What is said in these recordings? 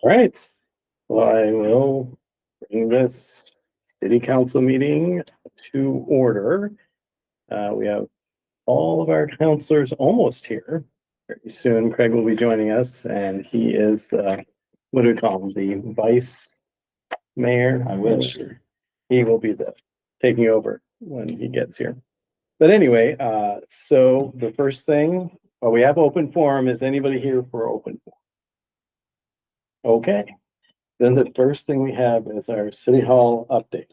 All right, well, I will bring this city council meeting to order. We have all of our counselors almost here. Very soon, Craig will be joining us, and he is the, what do we call him, the vice mayor? I wish. He will be the taking over when he gets here. But anyway, so the first thing, well, we have open forum. Is anybody here for open forum? Okay, then the first thing we have is our city hall update.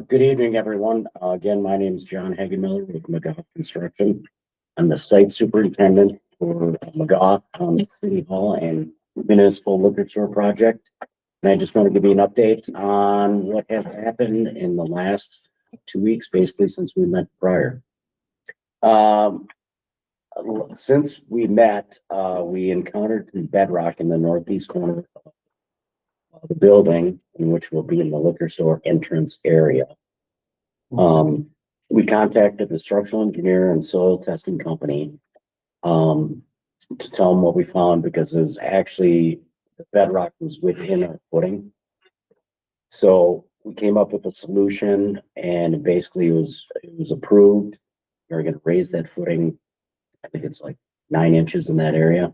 Good evening, everyone. Again, my name is John Hagenmiller with McGough Construction. I'm the site superintendent for McGough City Hall and Municipal Liquor Store project. And I just want to give you an update on what has happened in the last 2 weeks, basically since we met prior. Since we met, we encountered some bedrock in the northeast corner of the building, in which will be in the liquor store entrance area. We contacted the structural engineer and soil testing company to tell them what we found, because it was actually the bedrock was within our footing. So we came up with a solution, and basically it was approved. We're going to raise that footing. I think it's like 9 inches in that area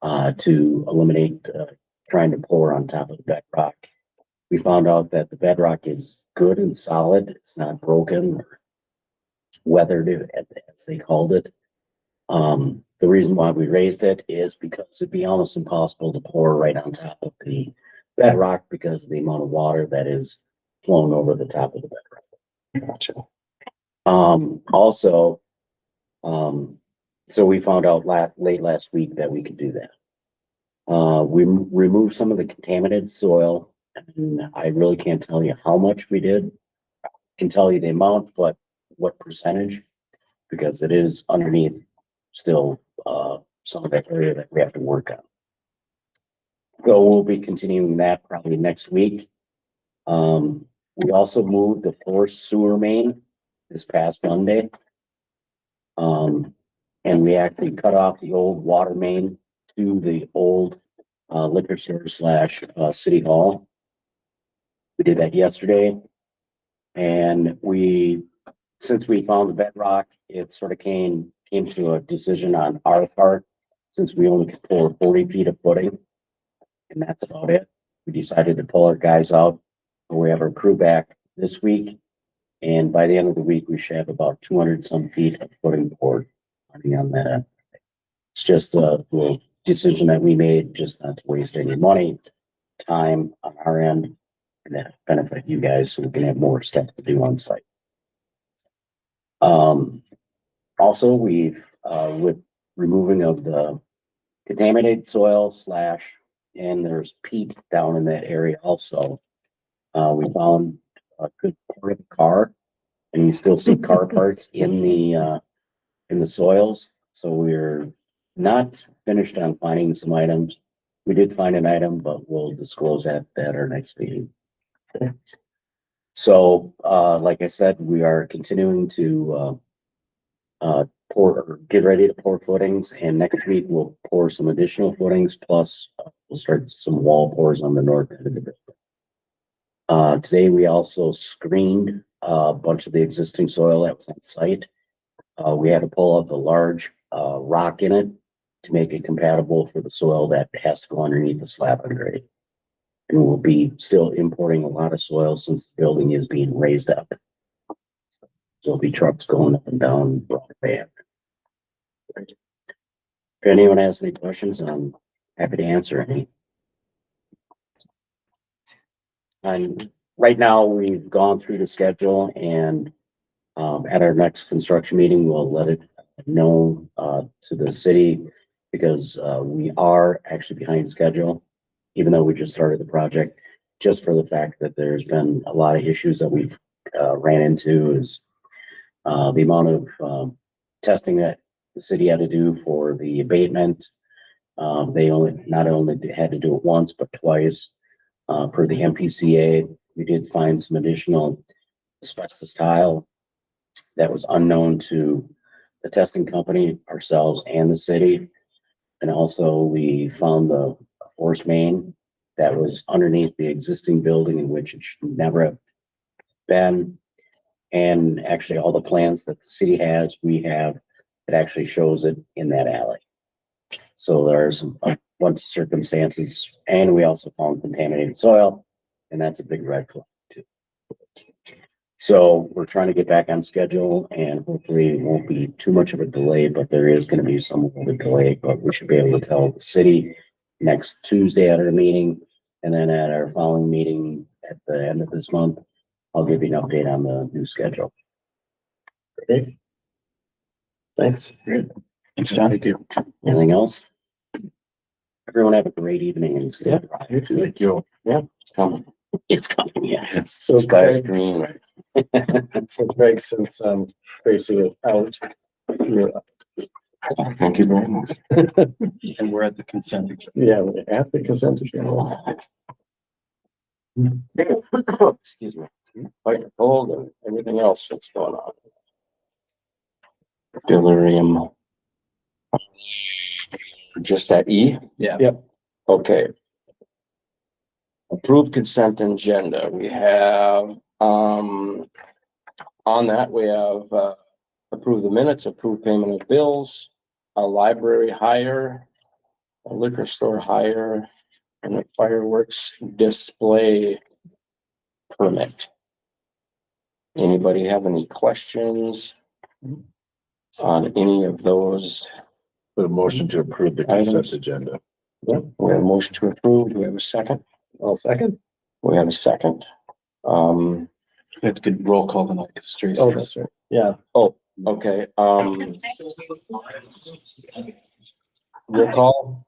to eliminate trying to pour on top of the bedrock. We found out that the bedrock is good and solid. It's not broken or weathered, as they called it. The reason why we raised it is because it'd be almost impossible to pour right on top of the bedrock because of the amount of water that is flowing over the top of the bedrock. Gotcha. Also, so we found out late last week that we could do that. We removed some of the contaminated soil, and I really can't tell you how much we did. I can tell you the amount, but what percentage, because it is underneath still some of that area that we have to work on. So we'll be continuing that probably next week. We also moved the forced sewer main this past Monday. And we actually cut off the old water main to the old liquor store slash city hall. We did that yesterday. And since we found the bedrock, it sort of came to a decision on our part, since we only could pour 40 feet of footing. And that's about it. We decided to pull our guys out. We have our crew back this week. And by the end of the week, we should have about 200 some feet of footing poured on that. It's just a little decision that we made, just not to waste any money, time on our end, and that benefit you guys, so we can have more stuff to do on site. Also, we've with removing of the contaminated soil and there's peat down in that area also. We found a good part of the car, and you still see car parts in the soils. So we're not finished on finding some items. We did find an item, but we'll disclose that at our next meeting. So, like I said, we are continuing to get ready to pour footings, and next week we'll pour some additional footings, plus we'll start some wall pours on the north end of the building. Today we also screened a bunch of the existing soil that was on site. We had to pull out the large rock in it to make it compatible for the soil that has to go underneath the slab and grade. And we'll be still importing a lot of soil since the building is being raised up. So there'll be trucks going up and down Broadway. If anyone has any questions, I'm happy to answer any. And right now we've gone through the schedule, and at our next construction meeting, we'll let it know to the city, because we are actually behind schedule, even though we just started the project, just for the fact that there's been a lot of issues that we've ran into. Is the amount of testing that the city had to do for the abatement. They not only had to do it once, but twice per the MPCA. We did find some additional asbestos tile that was unknown to the testing company, ourselves, and the city. And also we found the force main that was underneath the existing building in which it should never have been. And actually all the plans that the city has, we have, it actually shows it in that alley. So there's a bunch of circumstances, and we also found contaminated soil, and that's a big red flag too. So we're trying to get back on schedule, and hopefully it won't be too much of a delay, but there is gonna be some of a delay, but we should be able to tell the city next Tuesday at our meeting, and then at our following meeting at the end of this month, I'll give you an update on the new schedule. Great. Thanks. Great. Thanks, John. Thank you. Anything else? Everyone have a great evening and stay dry. Thank you. Yeah. Come. It's coming, yes. So Sky's Craig, green, right? so Craig, since Tracy is out, you're up. Thank you very much. And we're at the consent agenda. Yeah, we're at the consent agenda. Excuse me. Fight cold and everything else that's going on. Delirium. Just at E? Yeah. Yep. Okay. Approved consent agenda. We have, on that, we have, approved the minutes, approved payment of bills, a library hire, a liquor store hire, and a fireworks display permit. Anybody have any questions on any of those? Put a motion to approve the consent agenda. Yeah. We have a motion to approve. Do we have a second? I'll second. We have a second. It could roll call tonight, because Tracy. Oh, that's right. Yeah. Oh, okay, roll call.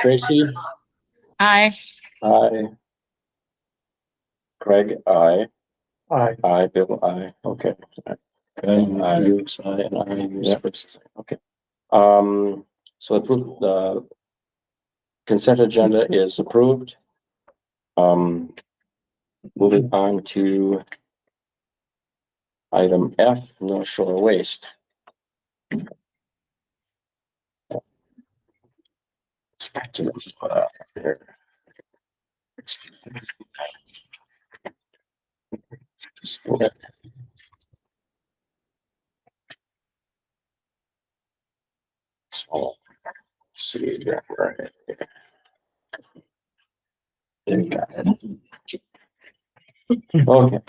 Tracy? Aye. Aye. Craig, aye. Aye. Aye, Bill, aye. Okay. And Aye. you, aye, and I, you, Yeah. okay. So approved, the consent agenda is approved. Moving on to item F, North Shore Waste. Let's back to there. Small. See, right. There you got it. Okay.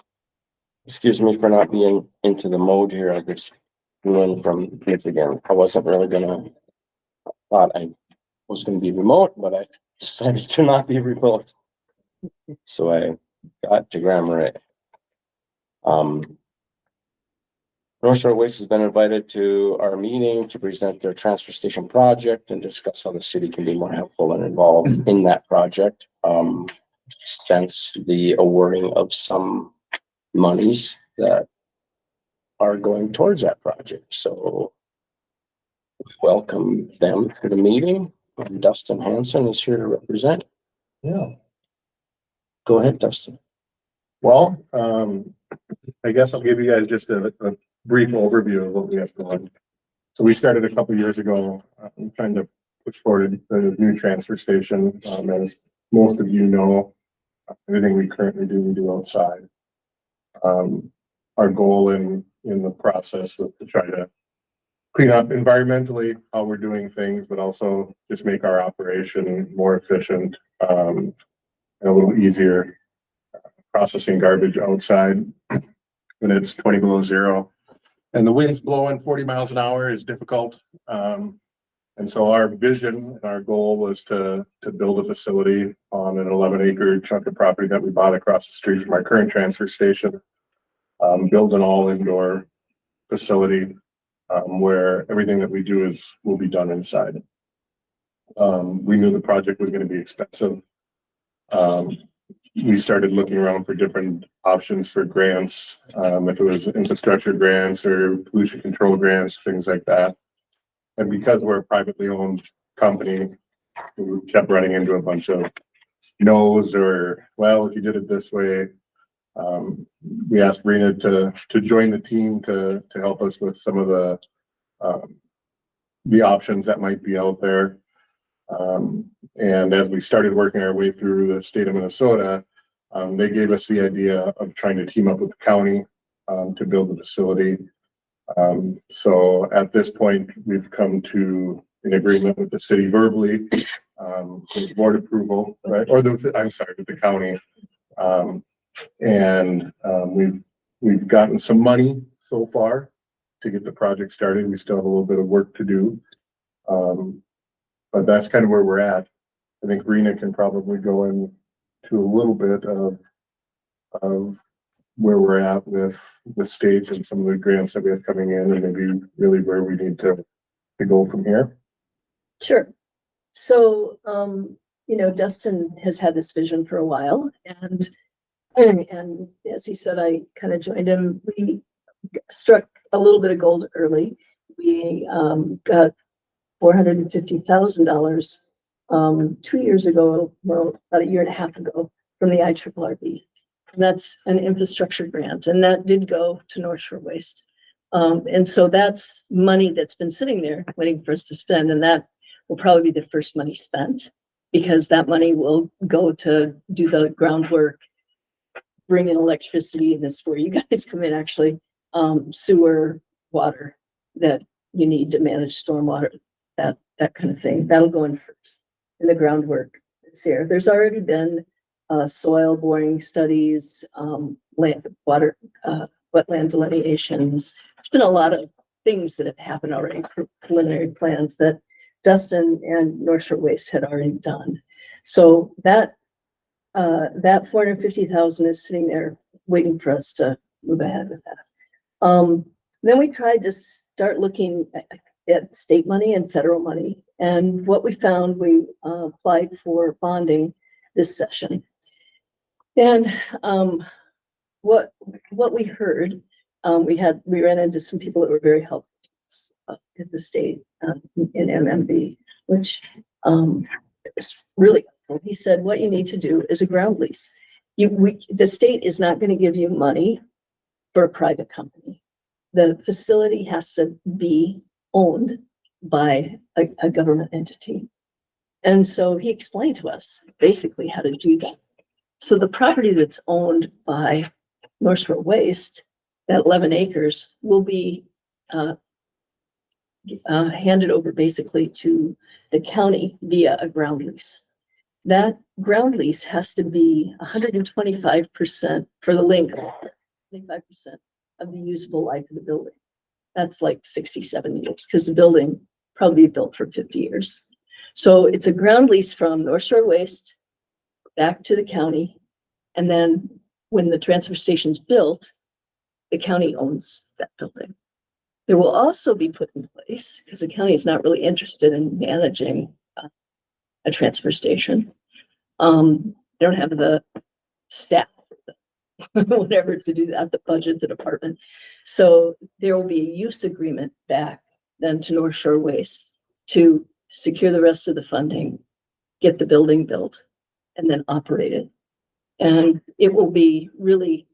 Excuse me for not being into the mode here. I just doing from Michigan. I wasn't really gonna, thought I was gonna be remote, but I decided to not be remote. So I got to Marais. North Shore Waste has been invited to our meeting to present their transfer station project and discuss how the city can be more helpful and involved in that project. Since the awarding of some monies that are going towards that project. So we welcome them to the meeting. Dustin Hanson is here to represent. Yeah. Go ahead, Dustin. Well, I guess I'll give you guys just a brief overview of what we have going. So we started a couple years ago, trying to push forward the new transfer station. As most of you know, everything we currently do, we do outside. Our goal in the process was to try to clean up environmentally how we're doing things, but also just make our operation more efficient, and a little easier. Processing garbage outside when it's 20 below zero and the wind's blowing 40 miles an hour is difficult. And so our vision and our goal was to build a facility on an 11-acre chunk of property that we bought across the street from our current transfer station. Build an all indoor facility where everything that we do will be done inside. We knew the project was going to be expensive. We started looking around for different options for grants, if it was infrastructure grants or pollution control grants, things like that. And because we're a privately owned company, we kept running into a bunch of no's or, well, if you did it this way. We asked Rena to join the team to help us with some of the the options that might be out there. And as we started working our way through the state of Minnesota, they gave us the idea of trying to team up with the county to build the facility. So at this point, we've come to an agreement with the city verbally, with board approval, right? Or I'm sorry, with the county. We've gotten some money so far to get the project started. We still have a little bit of work to do. But that's kind of where we're at. I think Rena can probably go into a little bit of where we're at with the state and some of the grants that we have coming in, and maybe really where we need to go from here. Sure. So, Dustin has had this vision for a while, and as he said, I kind of joined him. We struck a little bit of gold early. We got $450,000 2 years ago, well, about a year and a half ago, from the IRRB. And that's an infrastructure grant, and that did go to North Shore Waste. And so that's money that's been sitting there waiting for us to spend, and that will probably be the first money spent, because that money will go to do the groundwork, bring in electricity, and this is where you guys come in, actually, sewer, water that you need to manage stormwater, that kind of thing. That'll go in first, and the groundwork that's here. There's already been soil boring studies, wetland delineations. There's been a lot of things that have happened already, preliminary plans that Dustin and North Shore Waste had already done. So that 450,000 is sitting there waiting for us to move ahead with that. Then we tried to start looking at state money and federal money. And what we found, we applied for bonding this session. And what we heard, we ran into some people that were very helpful to us at the state in MMB, which is really helpful. He said, what you need to do is a ground lease. The state is not going to give you money for a private company. The facility has to be owned by a government entity. And so he explained to us basically how to do that. So the property that's owned by North Shore Waste, that 11 acres, will be handed over basically to the county via a ground lease. That ground lease has to be 125% for the length, 25% of the usable life of the building. That's like 67 years, because the building probably built for 50 years. So it's a ground lease from North Shore Waste back to the county. And then when the transfer station's built, the county owns that building. There will also be put in place, because the county is not really interested in managing a transfer station. They don't have the staff, whatever, to do that, the budget, the department. So there will be a use agreement back then to North Shore Waste to secure the rest of the funding, get the building built, and then operate it. And it will be really,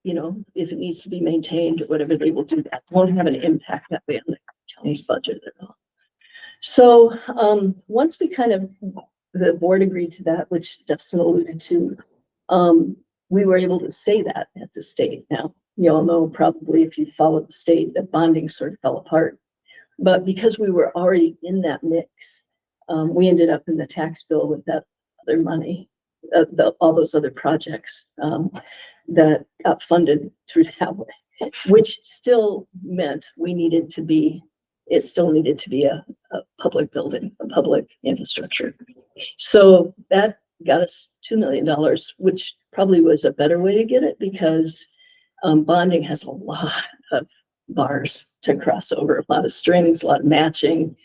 if it needs to be maintained or whatever, they will do that. It won't have an impact that way on the county's budget at all. So once we the board agreed to that, which Dustin alluded to, we were able to say that at the state. Now, you all know probably, if you followed the state, that bonding sort of fell apart. But because we were already in that mix, we ended up in the tax bill with that other money, all those other projects that got funded through that way, which still meant it still needed to be a public building, a public infrastructure. So that got us $2 million, which probably was a better way to get it, because bonding has a lot of bars to cross over, a lot of strings, a lot of matching.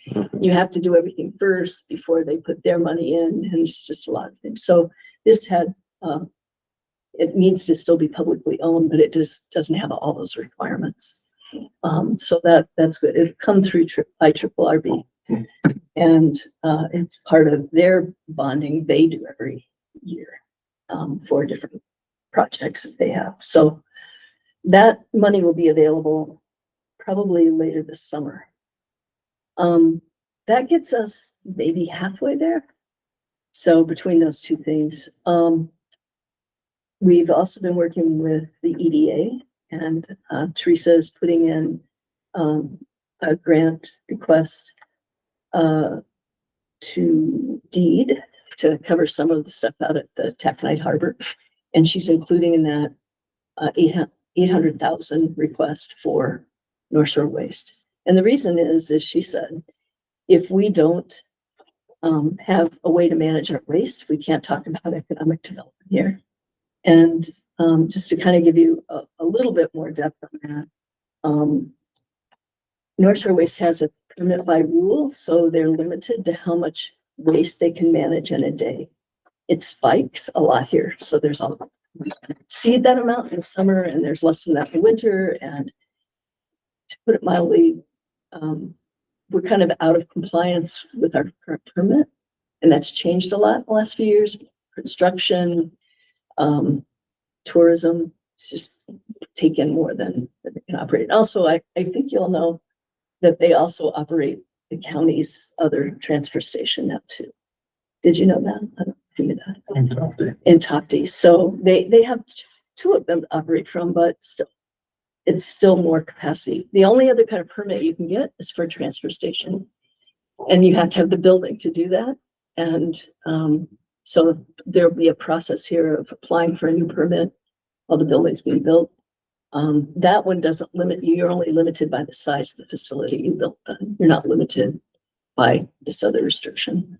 You have to do everything first before they put their money in, and it's just a lot of things. So this it needs to still be publicly owned, but it just doesn't have all those requirements. So that's good. It'll come through IRRB, and it's part of their bonding they do every year for different projects that they have. So that money will be available probably later this summer. that gets us maybe halfway there. So between those two things, we've also been working with the EDA, and Teresa is putting in a grant request to deed to cover some of the stuff out at the Taconite Harbor. And she's including in that 800,000 request for North Shore Waste. And the reason is she said, if we don't have a way to manage our waste, we can't talk about economic development here. And just to kind of give you a little bit more depth on that, North Shore Waste has a permit by rule, so they're limited to how much waste they can manage in a day. It spikes a lot here, so there's a exceed that amount in the summer, and there's less than that in winter. And to put it mildly, we're kind of out of compliance with our current permit, and that's changed a lot in the last few years. Construction, tourism, it's just taken more than they can operate. Also, I think you'll know that they also operate the county's other transfer station now too. Did you know that? I don't know if you knew that. In Tofty. So they have two of them to operate from, but still, it's still more capacity. The only other kind of permit you can get is for a transfer station. And you have to have the building to do that. And so there'll be a process here of applying for a new permit while the building's being built. That one doesn't limit you. You're only limited by the size of the facility you built then. You're not limited by this other restriction.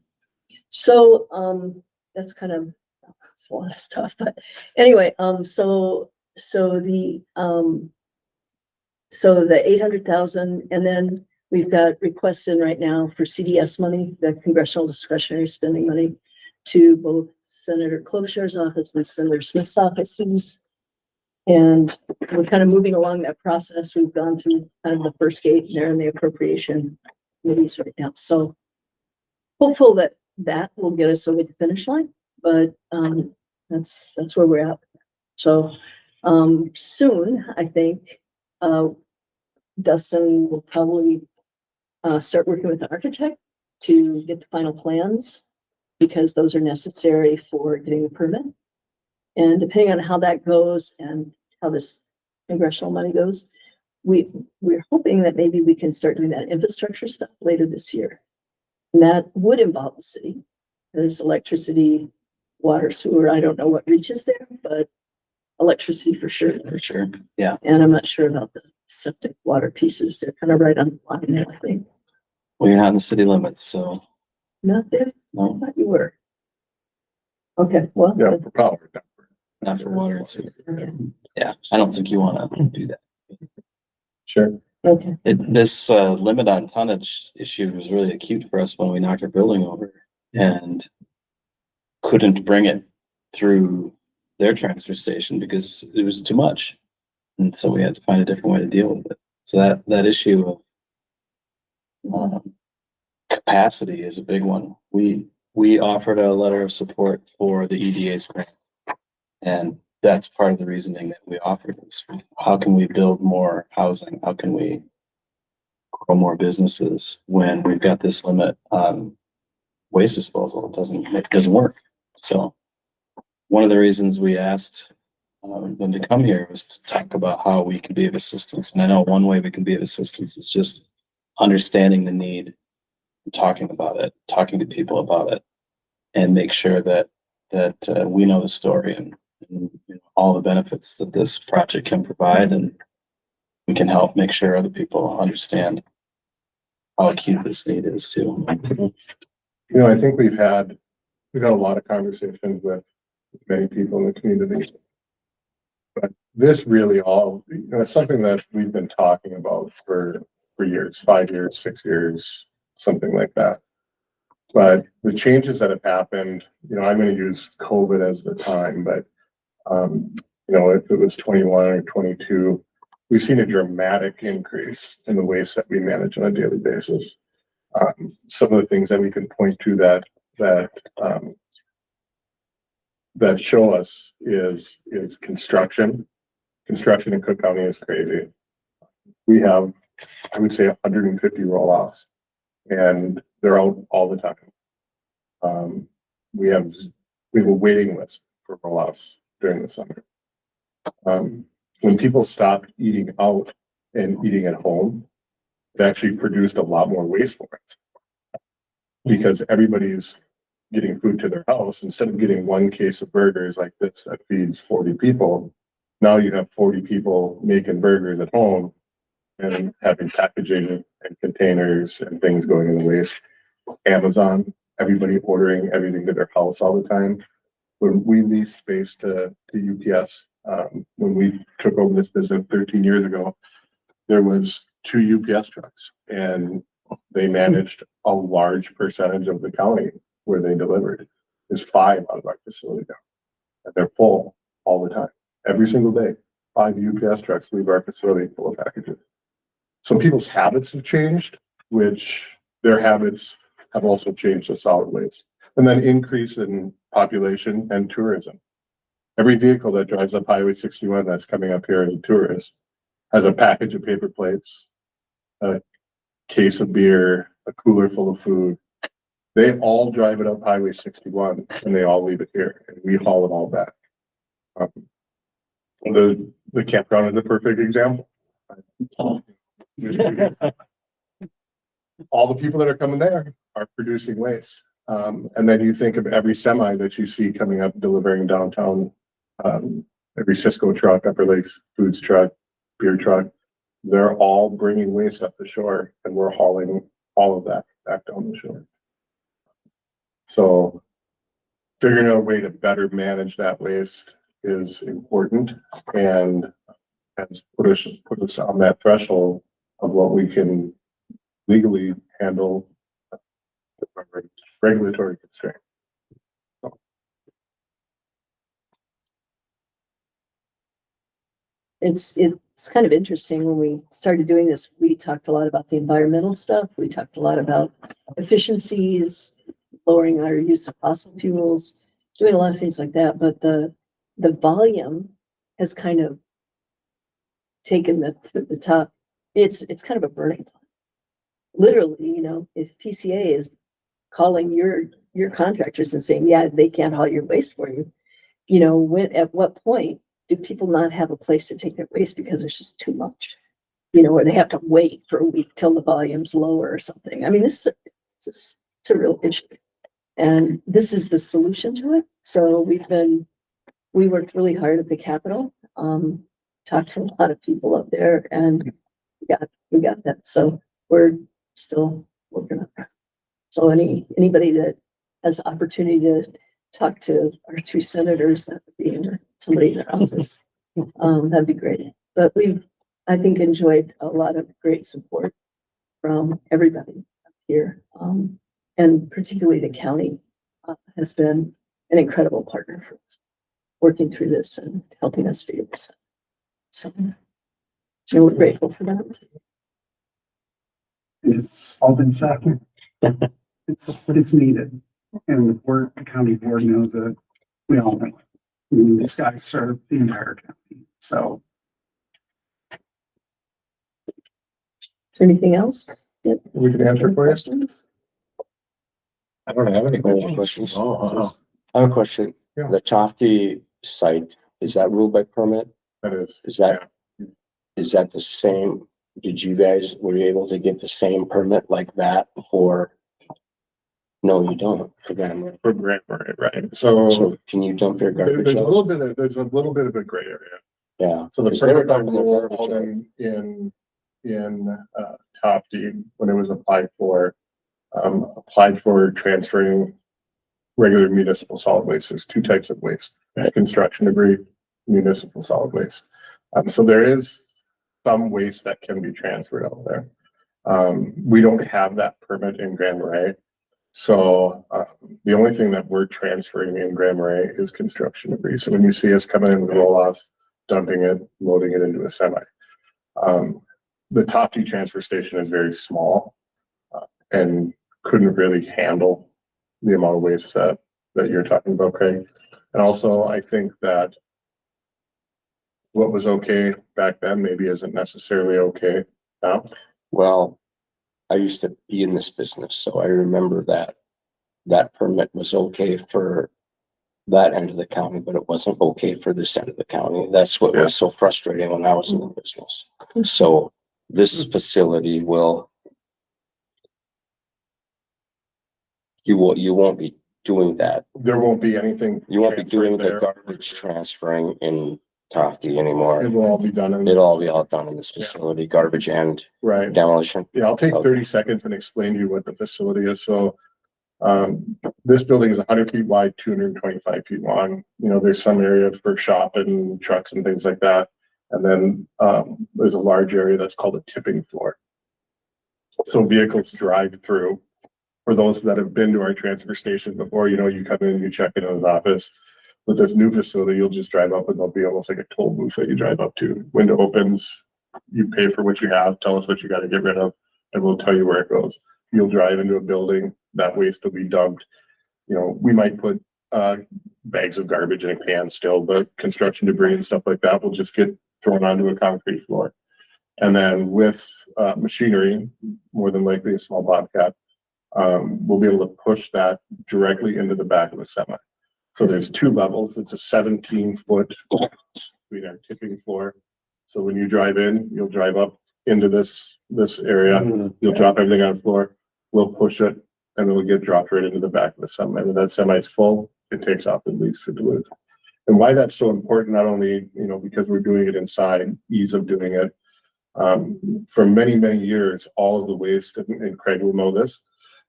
So that's kind of, that's a lot of stuff. But anyway, so the 800,000, and then we've got requests in right now for CDS money, the Congressional Discretionary Spending money, to both Senator Klobuchar's office and Senator Smith's offices. And we're kind of moving along that process. We've gone through kind of the first gate there in the appropriation committees right now. So hopeful that will get us over the finish line, but that's where we're at. So soon, I think Dustin will probably start working with the architect to get the final plans, because those are necessary for getting the permit. And depending on how that goes and how this congressional money goes, we're hoping that maybe we can start doing that infrastructure stuff later this year. And that would involve the city. There's electricity, water, sewer. I don't know what reaches there, but electricity for sure. For sure, yeah. And I'm not sure about the septic water pieces. They're kind of right on the line there, I think. Well, you're not in the city limits, so Not there? I no, thought you were. Okay, well. Yeah, for power. not for water and sewer. Okay. Yeah, I don't think you wanna do that. Sure. Okay. This limit on tonnage issue was really acute for us when we knocked our building over and couldn't bring it through their transfer station because it was too much. And so we had to find a different way to deal with it. So that issue of capacity is a big one. We offered a letter of support for the EDA's grant. And that's part of the reasoning that we offered this. How can we build more housing? How can we grow more businesses when we've got this limit on waste disposal? It doesn't work. So one of the reasons we asked them to come here was to talk about how we can be of assistance. And I know one way we can be of assistance is just understanding the need, talking about it, talking to people about it, and make sure that we know the story and you know, all the benefits that this project can provide, and we can help make sure other people understand how acute this need is too. You know, I think we've had a lot of conversations with many people in the community. But this really all, you know, it's something that we've been talking about for years, 5 years, 6 years, something like that. But the changes that have happened, you know, I'm going to use COVID as the time, but you know, if it was 21 or 22, we've seen a dramatic increase in the waste that we manage on a daily basis. Some of the things that we can point to that show us is construction. Construction in Cook County is crazy. We have, I would say, 150 roll-offs, and They're out all the time. We have a waiting list for roll-offs during the summer. When people stopped eating out and eating at home, it actually produced a lot more waste for us. Because everybody's getting food to their house, instead of getting one case of burgers like this that feeds 40 people, now you have 40 people making burgers at home and having packaging and containers and things going in the waste. Amazon, everybody ordering everything to their house all the time. When we leased space to UPS, when we took over this business 13 years ago, there was 2 UPS trucks and they managed a large percentage of the county where they delivered. There's 5 out of our facility now. And they're full all the time. Every single day, 5 UPS trucks leave our facility full of packages. So people's habits have changed, which their habits have also changed to solid waste. And then increase in population and tourism. Every vehicle that drives up Highway 61 that's coming up here as a tourist has a package of paper plates, a case of beer, a cooler full of food. They all drive it up Highway 61 and they all leave it here and we haul it all back. The campground is a perfect example. All the people that are coming there are producing waste. And then you think of every semi that you see coming up delivering downtown, every Cisco truck, Upper Lakes Foods truck, beer truck, they're all bringing waste up the shore and we're hauling all of that back down the shore. So figuring out a way to better manage that waste is important and has put us on that threshold of what we can legally handle regulatory constraints. It's kind of interesting. When we started doing this, we talked a lot about the environmental stuff. We talked a lot about efficiencies, lowering our use of fossil fuels, doing a lot of things like that. But the volume has kind of taken the top. It's kind of a burning point. Literally, you know, if PCA is calling your contractors and saying, yeah, they can't haul your waste for you, you know, at what point do people not have a place to take their waste because there's just too much, you know, or they have to wait for a week till the volume's lower or something. I mean, it's a real issue. And this is the solution to it. So we worked really hard at the Capitol, talked to a lot of people up there and we got that. So we're still working on that. So anybody that has the opportunity to talk to our 2 senators, that would be somebody in their office, that'd be great. But I think, enjoyed a lot of great support from everybody up here. And particularly the county has been an incredible partner for us, working through this and helping us figure this out. So we're grateful for that. It's all been said. It's needed. And the county board knows it. We all know it. I mean, these guys serve the entire county. So. Is there anything else? Yep. We can answer for you. Questions? I don't have any questions. I have a question. Yeah. The Chofty site, is that ruled by permit? That is. Is that the same? Were you able to get the same permit like that for? No, you don't. For Grand For Grand Marais, right? So So can you dump your garbage there's a out? little bit of a gray area. Yeah. So the Is there a permit got dumping of ruled garbage out? in Tofty when it was applied for transferring regular municipal solid waste. There's 2 types of waste. There's construction debris, municipal solid waste. So there is some waste that can be transferred out there. We don't have that permit in Grand Marais. So the only thing that we're transferring in Grand Marais is construction debris. So when you see us coming in with roll-offs, dumping it, loading it into a semi. The Tofty transfer station is very small and couldn't really handle the amount of waste that you're talking about, Craig. And also, I think that what was okay back then maybe isn't necessarily okay now. Well, I used to be in this business, so I remember that that permit was okay for that end of the county, but it wasn't okay for this end of the county. That's what was so frustrating when I was in the business. So this facility will, you won't be doing that. There won't be anything. You won't be doing the transferred there. garbage transferring in Taki anymore. It will all be done in. It'll all be all done in this facility, garbage and Right. demolition. Yeah, I'll take Okay. 30 seconds and explain to you what the facility is. So, this building is 100 feet wide, 225 feet long. You know, there's some areas for shop and trucks and things like that. And then, there's a large area that's called a tipping floor. So vehicles drive through. For those that have been to our transfer station before, you know, you come in, you check in his office. With this new facility, you'll just drive up and there'll be almost like a toll booth that you drive up to. Window opens, you pay for what you have, tell us what you gotta get rid of, and we'll tell you where it goes. You'll drive into a building, that waste will be dumped. You know, we might put bags of garbage in a can still, but construction debris and stuff like that will just get thrown onto a concrete floor. And then with machinery, more than likely a small bobcat, we'll be able to push that directly into the back of a semi. So there's two levels. It's a 17-foot between our tipping floor. So when you drive in, you'll drive up into this area. You'll drop everything on the floor. We'll push it and it'll get dropped right into the back of the semi. When that semi is full, it takes off and leaves for Duluth. And why that's so important, not only, you know, because we're doing it inside, ease of doing it. For many, many years, all of the waste, and Craig will know this,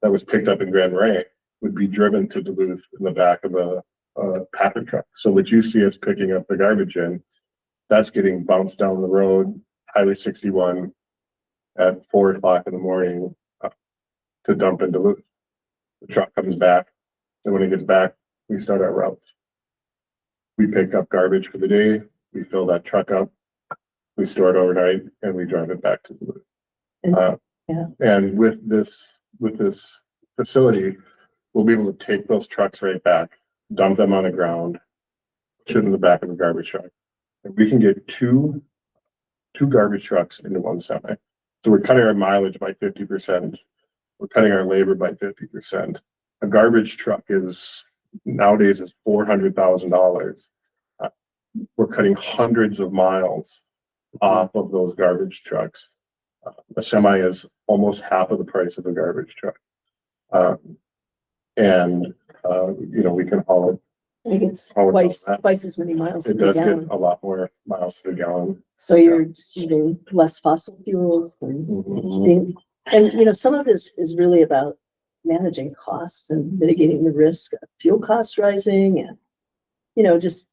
that was picked up in Grand Marais would be driven to Duluth in the back of a packer truck. So what you see us picking up the garbage in, that's getting bounced down the road, Highway 61 at 4 o'clock in the morning to dump in Duluth. The truck comes back, and when it gets back, we start our routes. We pick up garbage for the day, we fill that truck up, we store it overnight, and we drive it back to Duluth. And with this facility, we'll be able to take those trucks right back, dump them on the ground, push it in the back of a garbage truck. And we can get two garbage trucks into one semi. So we're cutting our mileage by 50%. We're cutting our labor by 50%. A garbage truck nowadays is $400,000. We're cutting hundreds of miles off of those garbage trucks. A semi is almost half of the price of a garbage truck. You know, we can haul it. I think it's How about that? twice as many miles to It the does get gallon. a lot more miles to the gallon. So you're just using less fossil fuels and, you know, some of this is really about managing costs and mitigating the risk of fuel costs rising and, you know, just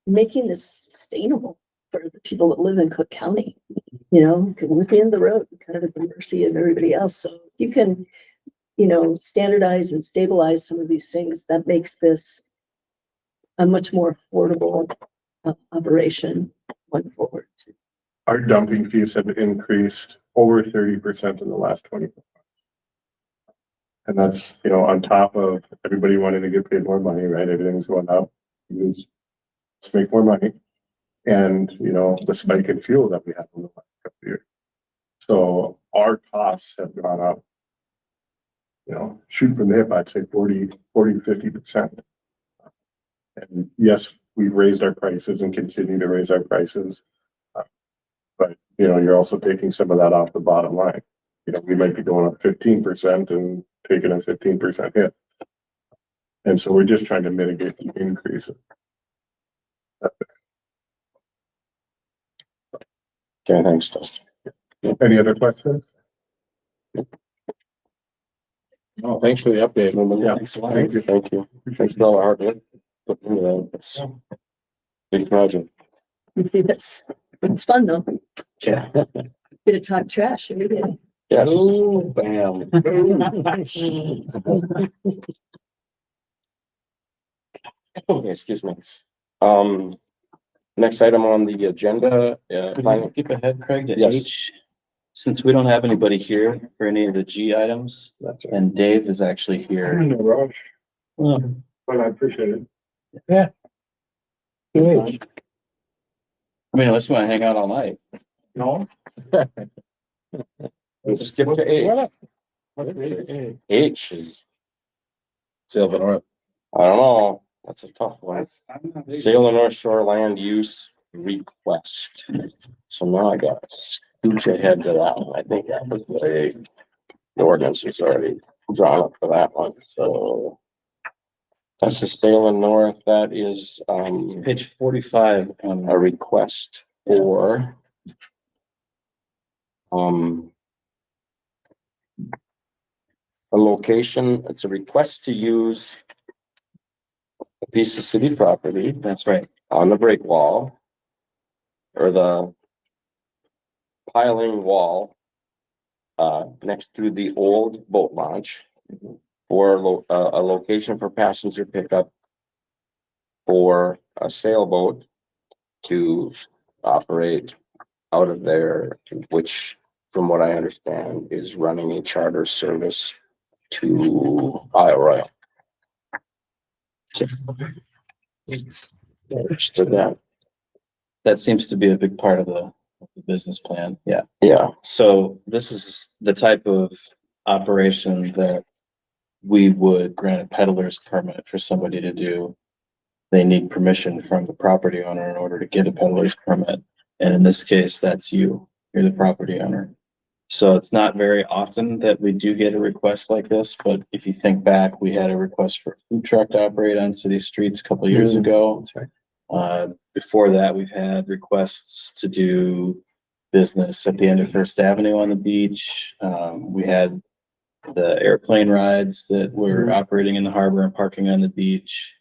making this sustainable for the people that live in Cook County. You know, we're at the end of the road, kind of at the mercy of everybody else. So if you can, you know, standardize and stabilize some of these things, that makes this a much more affordable operation going forward. Our dumping fees have increased over 30% in the last 24 months. And that's, you know, on top of everybody wanting to get paid more money, right? Everything's going up. Let's make more money. And, you know, the spike in fuel that we had in the last couple of years. So our costs have gone up, you know, shoot from the hip, I'd say 40 to 50%. And yes, we've raised our prices and continue to raise our prices. But, you know, you're also taking some of that off the bottom line. You know, we might be going up 15% and taking a 15% hit. And so we're just trying to mitigate the increase. Okay, thanks, Dustin. Any other questions? Oh, thanks for the update. Yeah. Thanks a lot. Thank you. Thank you. Thanks for all the hard work put into that. It's a big project. It's fun though. Yeah. Bit of talk trash every day. Yeah. Ooh, bam. Okay, excuse me. Next item on the agenda, Could we planning- skip ahead, Craig, to Yes. H? Since we don't have anybody here for any of the G items, That's right. and Dave is actually here. No rush, Well, but I appreciate it. I mean, unless you wanna hang out all night. No? Let's skip to H. H is, Silver North. I don't know, that's a tough one. I'm not- Salem North Shore land use request. So now I got to scooch ahead to that one. I think that was the ordinance was already drawn up for that one, so. That's the Salem North, that is, Page 45 on a request for. A location, it's a request to use a piece of city property that's right. on the break wall. Or the piling wall. Next to the old boat launch. For a location for passenger pickup. For a sailboat. To operate out of there, which from what I understand is running a charter service to Isle Royale. Understood that? That seems to be a big part of the business plan. Yeah. Yeah, So this is the type of operation that we would grant a peddler's permit for somebody to do. They need permission from the property owner in order to get a peddler's permit. And in this case, that's you. You're the property owner. So it's not very often that we do get a request like this, but if you think back, we had a request for a food truck to operate on city streets a couple of years ago. That's right. Before that, we've had requests to do business at the end of First Avenue on the beach. We had the airplane rides that were operating in the harbor and parking on the beach.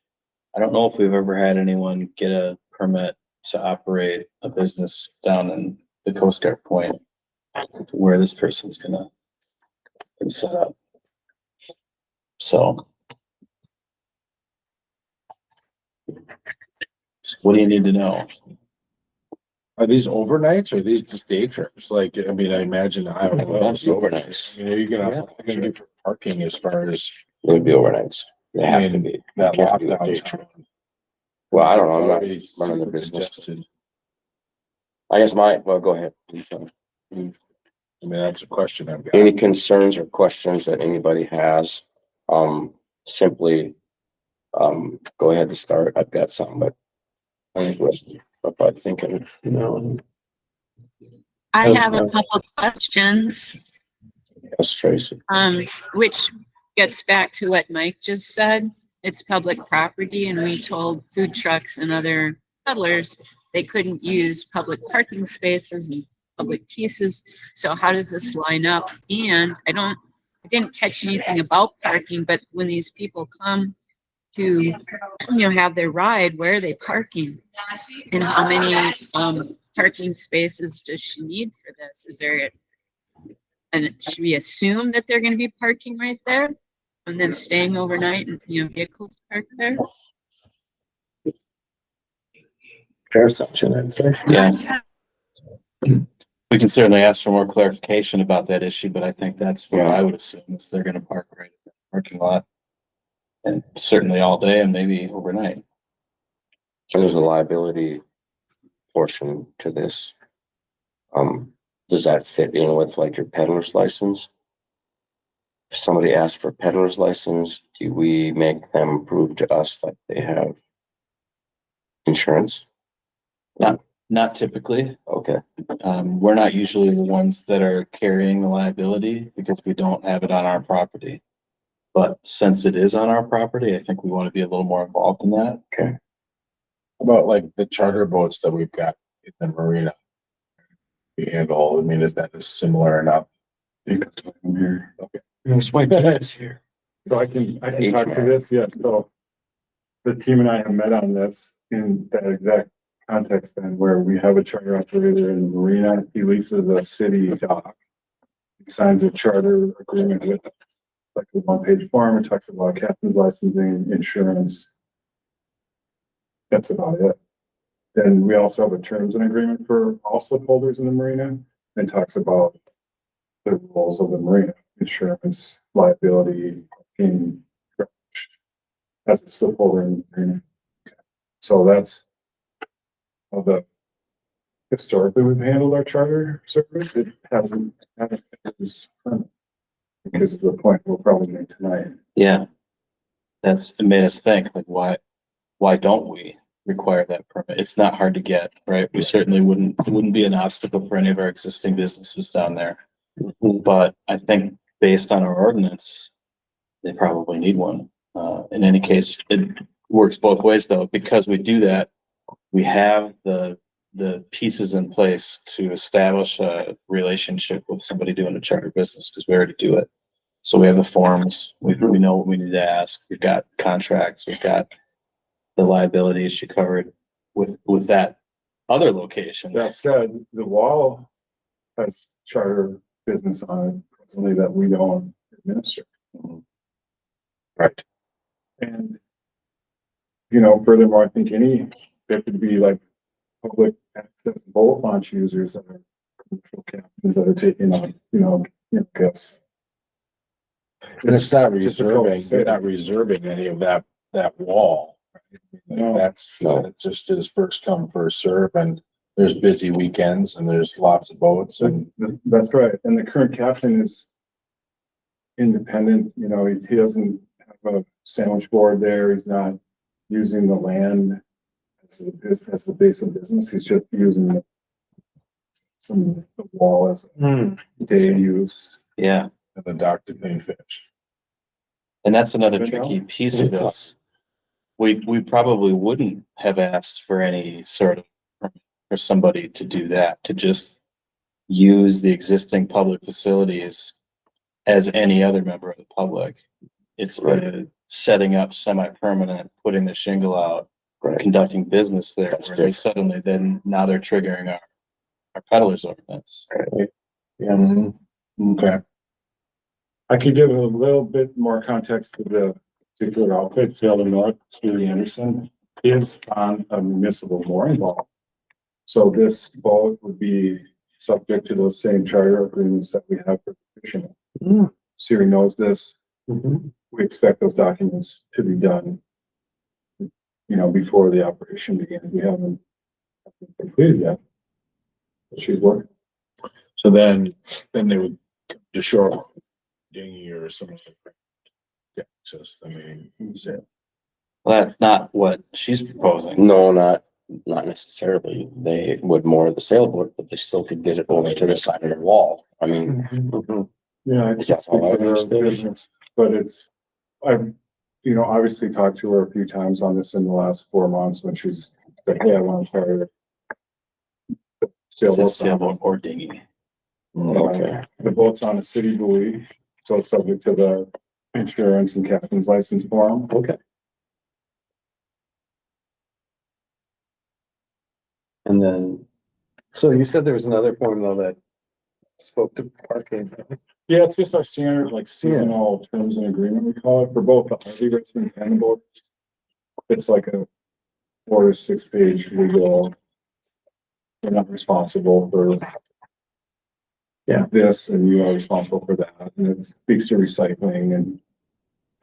I don't know if we've ever had anyone get a permit to operate a business down in the Coast Guard Point where this person's gonna set up. So. What do you need to know? Are these overnights or are these just day trips? Like, I mean, I imagine I don't know. that's overnights. I mean, are you gonna do for parking as far as It would be overnights. They I have to mean, be. that You can't do a day lockdown trip. town? Well, I don't know, I'm not Already running the super business. congested. I guess well, go ahead. I mean, that's a question I've got. Any concerns or questions that anybody has, simply, go ahead and start. I've got some, but I think we're probably thinking, No. I have a couple questions, yes, Tracy. which gets back to what Mike just said. It's public property and we told food trucks and other peddlers they couldn't use public parking spaces and public pieces. So how does this line up? And I didn't catch anything about parking, but when these people come to, have their ride, where are they parking? And how many, parking spaces does she need for this? Is there, and should we assume that they're gonna be parking right there? And then staying overnight and, vehicles parked there? Fair assumption, I'd say. Yeah. We can certainly ask for more clarification about that issue, but I think that's what I would assume is they're gonna park right in the parking lot. And certainly all day and maybe overnight. So there's a liability portion to this. Does that fit in with like your peddler's license? If somebody asks for a peddler's license, do we make them prove to us that they have insurance? Not typically. Okay, We're not usually the ones that are carrying the liability because we don't have it on our property. But since it is on our property, I think we want to be a little more involved in that. okay. About like the charter boats that we've got in the marina. We handle, I mean, is that similar enough? Here. Okay. That's why Dan's here. So I can talk to this, yes, so. The team and I have met on this in that exact context and where we have a charter operator in the marina, he leases a city dock. He signs a charter agreement with us, like a one-page form, it talks about captain's licensing, insurance. That's about it. Then we also have a terms and agreement for all slipholders in the marina and talks about the rules of the marina, insurance, liability, parking, as a slipholder in the marina. So that's of the historically we've handled our charter service. It hasn't. Because of the point we'll probably make tonight. Yeah. It made us think, like, why don't we require that permit? It's not hard to get, right? We certainly it wouldn't be an obstacle for any of our existing businesses down there. But I think based on our ordinance, they probably need one. In any case, it works both ways though, because we do that, we have the pieces in place to establish a relationship with somebody doing a charter business, because we already do it. So we have the forms, we know what we need to ask, we've got contracts, we've got the liability issue covered with that other location. That said, the wall has charter business on it presently that we don't administer. Right. And, furthermore, I think there could be like public access boat launch users that are commercial captains that are taking on, guests. And it's not Difficult to reserving, say. you're not reserving any of that wall. No. That's just as first come, first serve, and there's busy weekends and there's lots of boats and. That's right. And the current captain is independent, he doesn't have a sandwich board there. He's not using the land as the base of business. He's just using the wall as day use. Yeah. And the dock to clean fish. And that's another But no. tricky piece of this. We probably wouldn't have asked for any sort of permit for somebody to do that, to just use the existing public facilities as any other member of the public. It's the setting up semi-permanent, putting the shingle out, conducting business there, where they suddenly now they're triggering our peddlers ordinance. Yeah. Okay. I could give a little bit more context to the particular outfit, Sailor North, Steely Anderson is on a municipal mooring law. So this boat would be subject to those same charter agreements that we have for fishing. Siri knows this. We expect those documents to be done, before the operation begins. We haven't completed yet. But she's working. So then they would come to shore dinghy or something. Access, Well, that's not what she's proposing. No, not necessarily. They would moor the sailboat, but they still could get it over to the side of the wall. I mean, Yeah, I can't That's speak all I for her understand. business, but I've, obviously talked to her a few times on this in the last 4 months when she's said, hey, I want to try to Sailboat, sailboat or dinghy. okay. The boat's on a city buoy, so it's subject to the insurance and captain's license form. Okay. And then, so you said there was another form though that spoke to parking. Yeah, it's just our standard like seasonal terms and agreement, we call it, for both the RV restaurant and the boat. It's like a 4 to 6 page legal. We're not responsible for this, and you are responsible for that, and it speaks to recycling and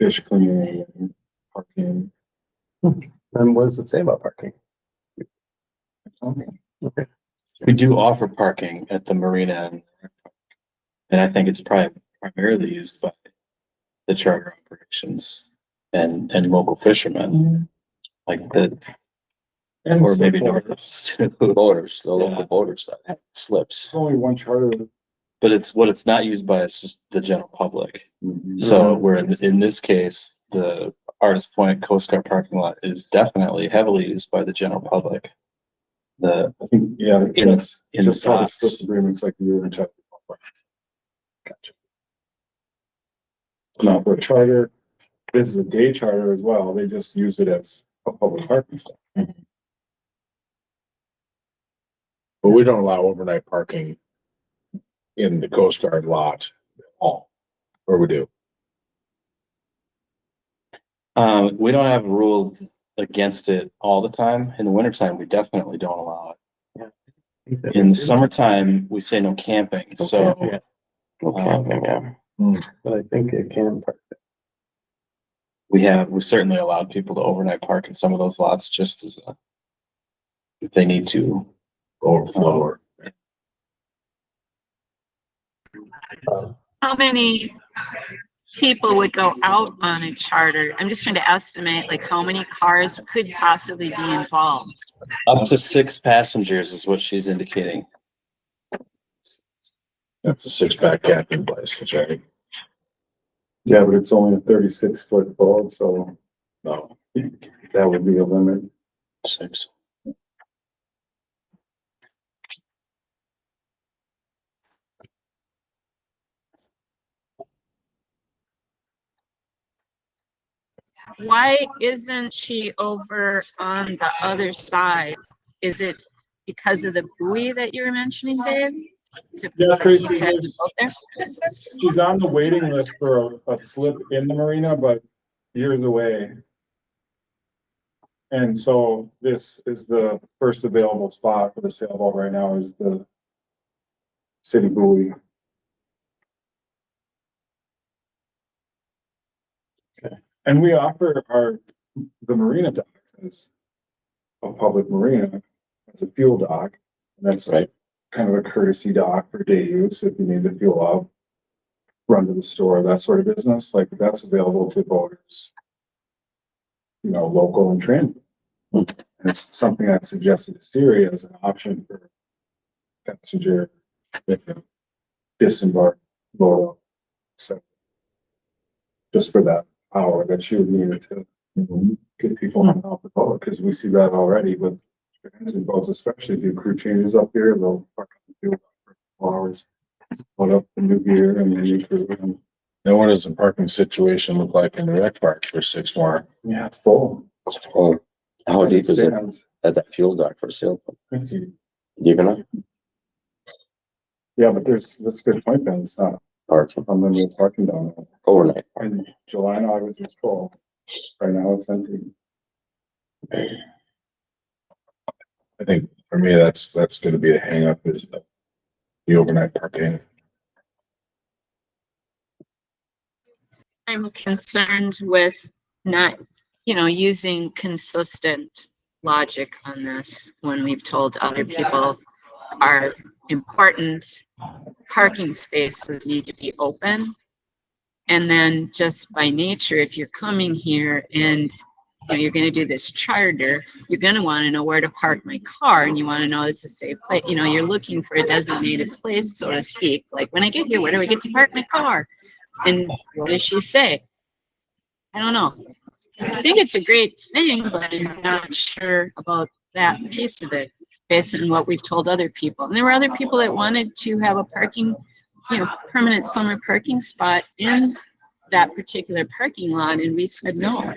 fish cleaning and parking. And what does it say about parking? Okay. We do offer parking at the marina, and I think it's primarily used by the charter operations and local fishermen, like And or maybe supporters. North. Boaters, the local Yeah. boaters that have slips. It's only one charter. But it's not used by, it's just the general public. So where in this case, the Artist Point Coast Guard parking lot is definitely heavily used by the general public. I think, yeah, In- it's in the just how the docks. slip agreements like you were talking about. Gotcha. Now for a charter, this is a day charter as well. They just use it as a public parking spot. But we don't allow overnight parking in the Coast Guard lot at all, or we do. We don't have ruled against it all the time. In the wintertime, we definitely don't allow it. In the summertime, we say no camping, so. Okay. No camping, yeah. But I think it can park. We certainly allowed people to overnight park in some of those lots just as if they need to. overflow. How many people would go out on a charter? I'm just trying to estimate like how many cars could possibly be involved. Up to 6 passengers is what she's indicating. That's a 6-pack camping place, that's right. Yeah, but it's only a 36-foot boat, so No, that would be a limit. 6. Why isn't she over on the other side? Is it because of the buoy that you were mentioning, Dave? Is it Yeah, because Tracy, you had to go there? she's on the waiting list for a slip in the marina, but years away. And so this is the first available spot for the sailboat right now is the city buoy. And we offer the marina docks as a public marina, as a fuel dock. And that's Right. kind of a courtesy dock for day use if you need to fuel up, run to the store, that sort of business, like that's available to boaters. You know, local and transit. And it's something I suggested to Siri as an option for passenger that can disembark, load up. So just for that hour that she would need to get people on off the boat, because we see that already with transit boats, especially do crew changes up here, they'll park on the field for 4 hours, load up the new gear and the new crew, and then what does the parking situation look like in the rec park for 6 more? yeah, it's full. It's full. How deep is it Stands. at that fuel dock for sailboat? It's- Deep enough? Yeah, but that's a good point, Ben, it's not Parking unlimited parking down there. overnight. In July and August, it's full. Right now, it's empty. I think for me, that's gonna be a hang up is the overnight parking. I'm concerned with not, using consistent logic on this when we've told other people our important parking spaces need to be open. And then just by nature, if you're coming here and you're going to do this charter, you're going to want to know where to park my car, and you want to know it's a safe place. You're looking for a designated place, so to speak. Like, when I get here, where do I get to park my car? And what does she say? I don't know. I think it's a great thing, but I'm not sure about that piece of it based on what we've told other people. And there were other people that wanted to have a parking, permanent summer parking spot in that particular parking lot, and we said no.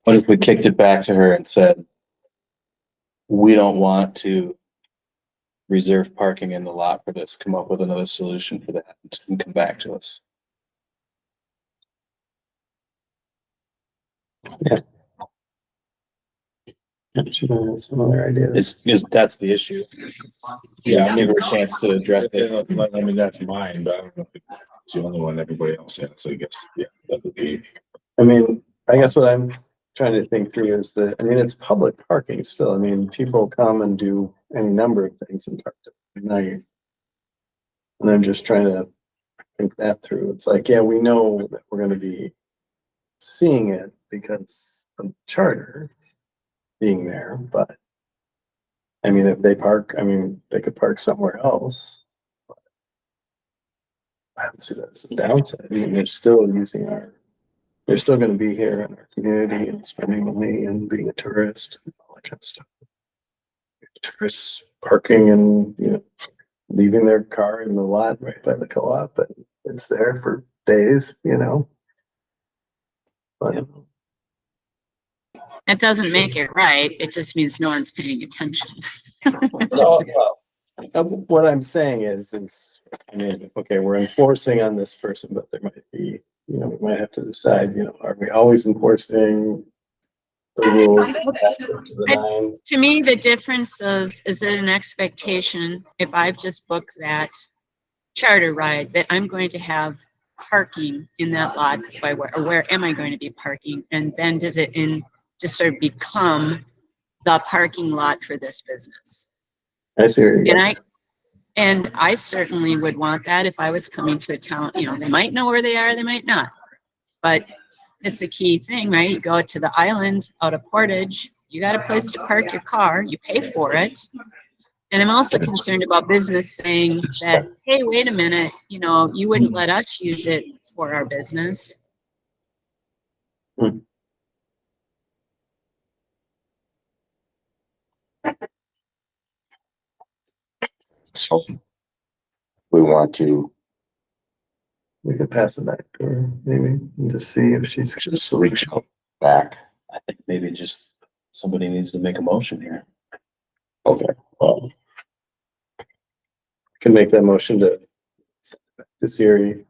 What if we kicked it back to her and said, we don't want to reserve parking in the lot for this, come up with another solution for that, and come back to us? Some other ideas. That's the issue. Yeah. Give her a chance to address it. I mean, that's mine, but I don't know if it's the only one everybody else has, I guess, yeah, that would be. I mean, I guess what I'm trying to think through is that, it's public parking still. People come and do any number of things in park at night. And I'm just trying to think that through. It's like, yeah, we know that we're gonna be seeing it because of the charter being there, but if they park, they could park somewhere else. I don't see that as a downside. They're still they're still gonna be here in our community and spending money and being a tourist and all that kind of stuff. Tourists parking and, leaving their car in the lot right by the co-op, and it's there for days, But, That doesn't make it right. It just means no one's paying attention. what I'm saying is, okay, we're enforcing on this person, but there might be, we might have to decide, are we always enforcing the rules to the nines? To me, the difference is it an expectation if I've just booked that charter ride that I'm going to have parking in that lot? By where, or where am I going to be parking? And then does it just sort of become the parking lot for this business? I see where you're going. And I certainly would want that if I was coming to a town, you know, they might know where they are, they might not. But it's a key thing, right? You go to the island out of Portage, you got a place to park your car, you pay for it. And I'm also concerned about business saying that, hey, wait a minute, you know, you wouldn't let us use it for our business. So we want to We could pass it back to her, maybe, and just see if she's. just reach out back. I think maybe just somebody needs to make a motion here. Okay, Can make that motion to Siri,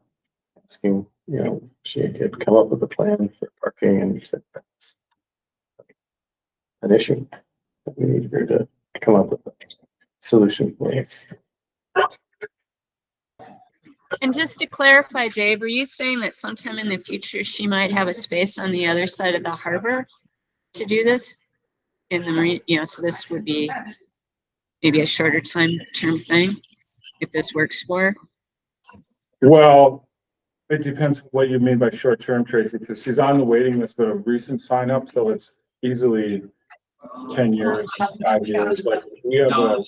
asking, you know, if she could come up with a plan for parking, and you said that's an issue. That we need her to come up with a solution for us. And just to clarify, Dave, are you saying that sometime in the future, she might have a space on the other side of the harbor to do this? In the marine, you know, so this would be maybe a shorter term thing, if this works for her? Well, it depends what you mean by short term, Tracy, because she's on the waiting list, but a recent sign up, so it's easily 10 years, 5 years. Like we have a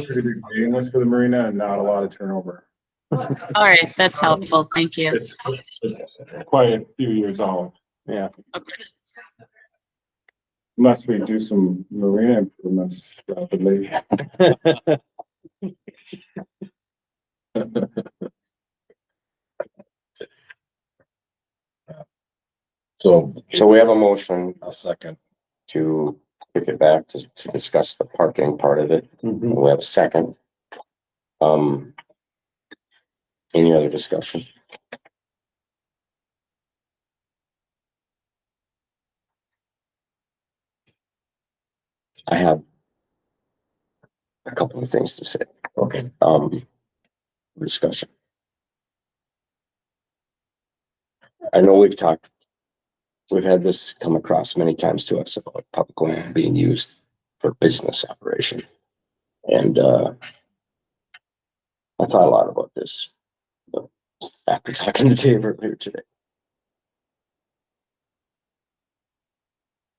pretty big waiting list for the marina and not a lot of turnover. All right, that's helpful. Thank you. It's quite a few years out. Yeah. Okay. Unless we do some marina improvements rapidly. so we have a motion A second. to kick it back to discuss the parking part of it. Mhm. We have a second. Any other discussion? I have a couple of things to say. Okay. Discussion. I know we've had this come across many times to us about public land being used for business operation. And, I thought a lot about this after talking to Dave earlier today.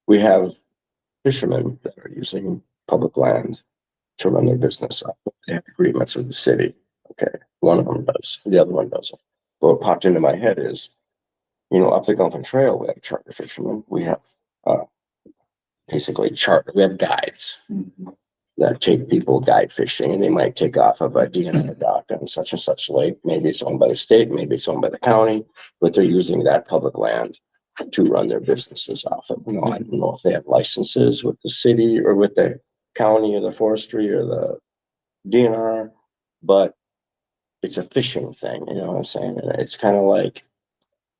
We have fishermen that are using public land to run their business up. They have agreements with the city. Okay, one of them does, the other one doesn't. What popped into my head is, you know, up the Gulf and Trail, we have charter fishermen. We have basically we have guides that take people guide fishing, and they might take off of a DNR dock on such and such lake. Maybe it's owned by the state, maybe it's owned by the county, but they're using that public land to run their businesses off of. You know, I don't know if they have licenses with the city or with the county or the forestry or the DNR, but it's a fishing thing, you know what I'm saying? And it's kind of like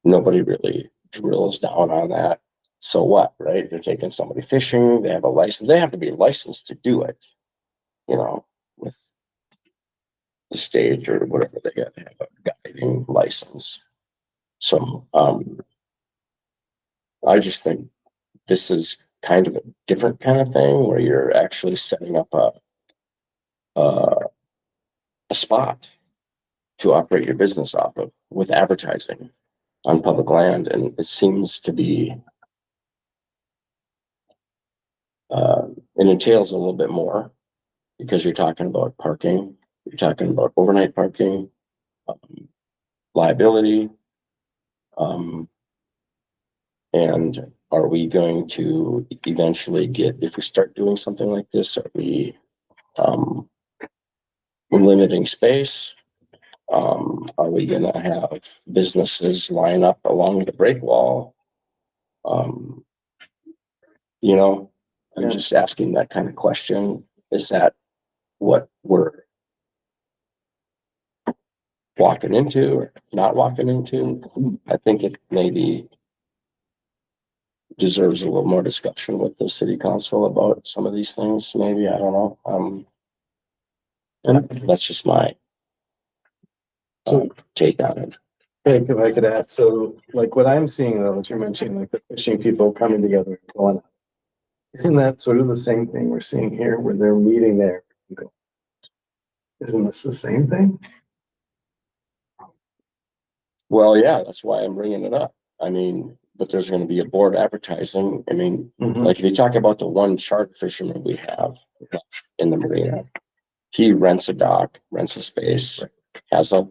nobody really drills down on that. So what, right? They're taking somebody fishing, they have a license, they have to be licensed to do it, you know, with the state or whatever, they got to have a guiding license. So, I just think this is kind of a different kind of thing where you're actually setting up a spot to operate your business off of with advertising on public land. And it seems to be, it entails a little bit more because you're talking about parking, you're talking about overnight parking, liability. And are we going to eventually get, if we start doing something like this, are we limiting space? Are we gonna have businesses line up along the break wall? You know, I'm just asking that kind of question. Is that what we're walking into or not walking into? I think it maybe deserves a little more discussion with the city council about some of these things, maybe, I don't know. And that's just my take on it. Hey, if I could add, so like what I'm seeing though, that you're mentioning, like the fishing people coming together and going, isn't that sort of the same thing we're seeing here where they're meeting there? Isn't this the same thing? Well, yeah, that's why I'm bringing it up. I mean, but there's gonna be a board advertising. I mean, like if you talk about the one charter fisherman we have in the marina, he rents a dock, rents a space, has a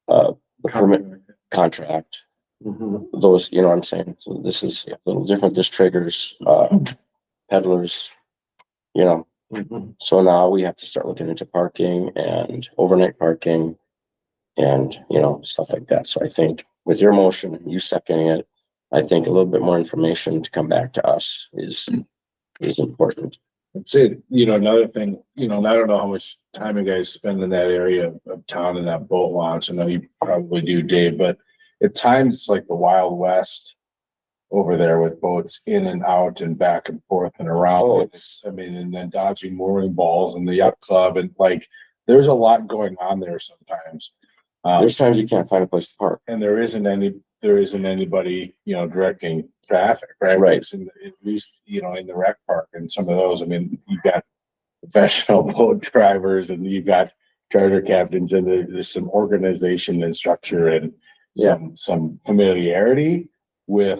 the permit contract, those, you know what I'm saying? So this is a little different. This triggers, peddlers, you know. So now we have to start looking into parking and overnight parking and, you know, stuff like that. So I think with your motion and you seconding it, I think a little bit more information to come back to us is important. That's it. You know, another thing, you know, and I don't know how much time you guys spend in that area of town in that boat launch. I know you probably do, Dave, but at times it's like the Wild West over there with boats in and out and back and forth and around. Oh, I mean, and then dodging mooring balls and the yacht club and like, there's a lot going on there sometimes. There's times you can't find a place to park. And there isn't anybody, you know, directing traffic, right? Right. It's at least, you know, in the rec park and some of those, I mean, you've got professional boat drivers and you've got charter captains and there's some organization and structure and some familiarity with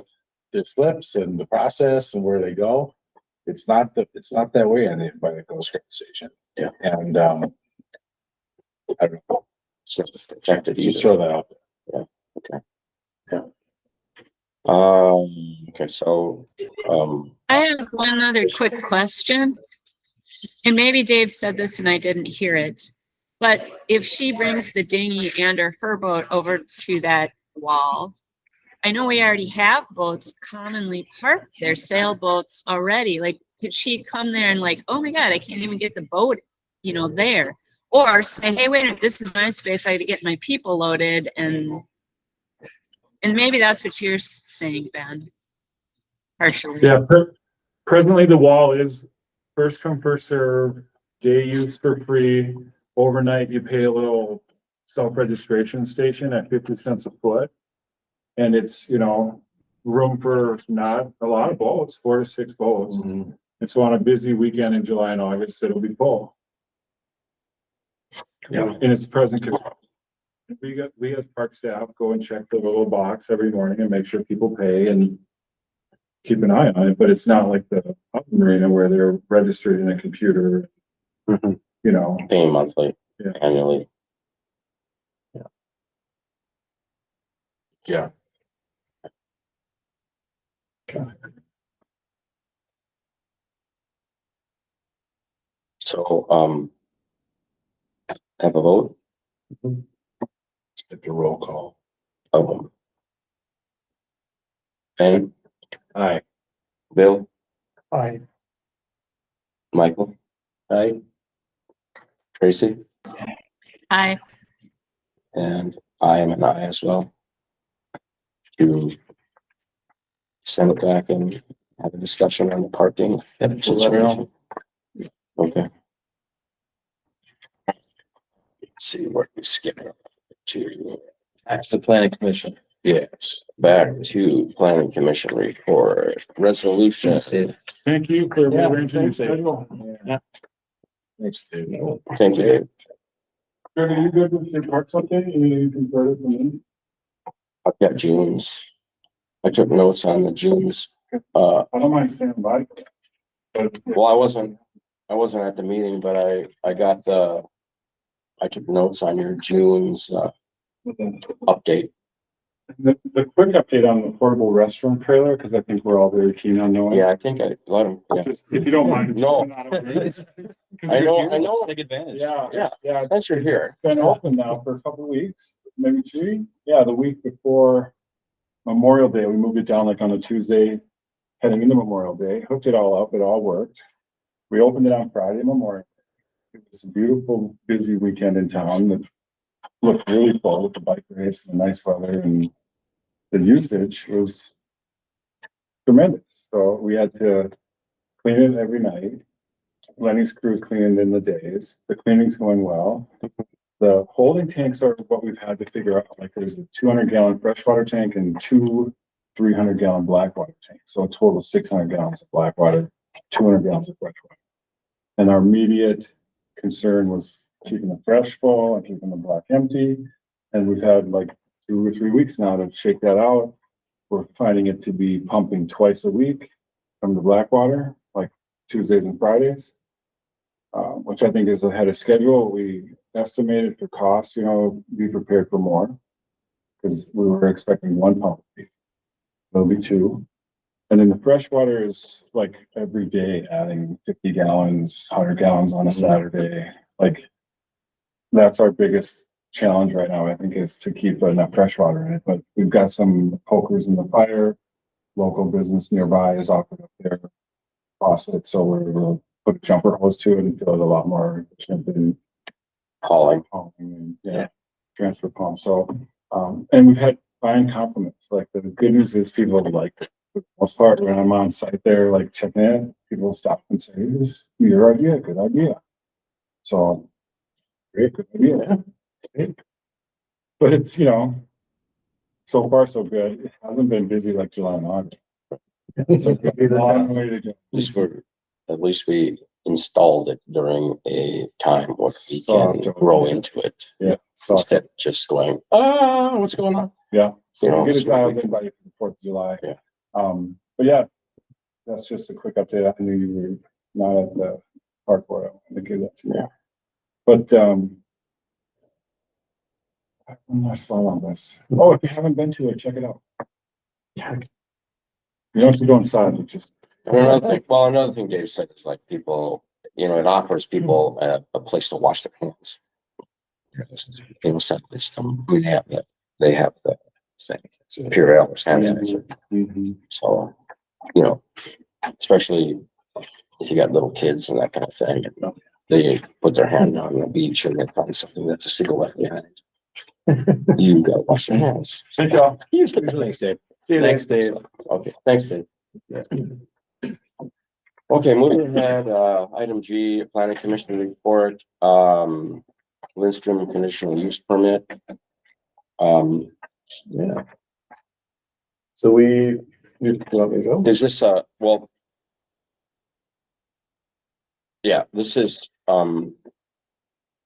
the slips and the process and where they go. It's not that way on by the Coast Guard station. Yeah. And, I don't know. It's not protected Just either. throw that out there. Okay, so, I have one other quick question. And maybe Dave said this and I didn't hear it. But if she brings the dinghy and or her boat over to that wall, I know we already have boats commonly parked there, sailboats already. Like, could she come there and like, oh my God, I can't even get the boat, you know, there? Or say, hey, wait a minute, this is my space. I had to get my people loaded and maybe that's what you're saying, Ben. Partially. Yeah, presently the wall is first come, first serve, day use for free. Overnight, you pay a little self-registration station at 50 cents a foot. And it's, you know, room for not a lot of boats, 4 to 6 boats. And so on a busy weekend in July and August, it'll be full. Yeah. In its present condition. We as park staff go and check the little box every morning and make sure people pay and keep an eye on it, but it's not like the other marina where they're registered in a computer, you know. paying monthly, annually. Yeah. So, have a vote. At the roll call. Ben, Aye. Bill, Aye. Michael, Right? Tracy, I and I am an I as well. To send it back and have a discussion on the parking situation. Okay. Let's see where we skip it to. That's the planning commission. Yes, back to planning commission report, resolution. Thank you for Yeah, rearranging the thanks, Dave. schedule. Thanks, Dave. Thank you, Dave. Greg, are you good with your parks update? You can start it from me. I've got June's. I took notes on the June's. I don't mind standing by. But Well, I wasn't at the meeting, but I took notes on your June's, update. the quick update on the portable restroom trailer, because I think we're all very keen on knowing. Yeah, I think I let him, yeah. Just, if you don't mind. No. I know. Let's take advantage. Yeah, yeah. Thanks for here. Been open now for a couple of weeks, maybe 3. Yeah, the week before Memorial Day, we moved it down like on a Tuesday, heading into Memorial Day, hooked it all up, it all worked. We opened it on Friday, Memorial. It was a beautiful, busy weekend in town that looked really full with the bike race and the nice weather, and the usage was tremendous. So we had to clean it every night. Lenny's crew's cleaning in the days. The cleaning's going well. The holding tanks are what we've had to figure out, like there's a 200-gallon freshwater tank and two 300-gallon blackwater tanks. So a total of 600 gallons of blackwater, 200 gallons of freshwater. And our immediate concern was keeping the fresh full and keeping the black empty. And we've had like 2 or 3 weeks now to shake that out. We're finding it to be pumping twice a week from the blackwater, like Tuesdays and Fridays. Which I think is ahead of schedule. We estimated for costs, be prepared for more. Because we were expecting one pump. There'll be two. And then the fresh water is like every day adding 50 gallons, 100 gallons on a Saturday. Like that's our biggest challenge right now, I think, is to keep enough fresh water in it. But we've got some pokers in the fire. Local business nearby is offered up their faucet, so we'll put a jumper hose to it and feel it a lot more efficient than Hauling. and, transfer pump. So, and we've had fine compliments. Like the good news is people like it. For the most part, when I'm on site there, like checking in, people stop and say, "This is your idea, good idea." So, great, good idea. Great. But it's, so far so good. It hasn't been busy like July and August. So maybe that's one way to go. At least we installed it during a time where we Soft, can grow into it. Yeah. So, Instead of just going, what's going on? yeah. So we'll get it so dialed we in by the 4th of July. Yeah. But yeah, that's just a quick update. I knew you were not at the park board. I wanted to give that to you. Yeah. But, one last slide on this. Oh, if you haven't been to it, check it out. Yeah. You don't have to go inside, you just. And another thing Dave said is like people, it offers people a place to wash their hands. Set system, they have the pure air sanitizer. So, especially if you got little kids and that kind of thing, they put their hand on the beach and they find something that's a single left behind. You gotta wash your hands. Thank y'all. Thanks, Dave. See you Thanks, Dave. Okay, thanks, Dave. Okay, moving ahead, item G, planning commission report, Lindstrom conditional use permit. Yeah. So you want me to go? Is this, yeah, this is,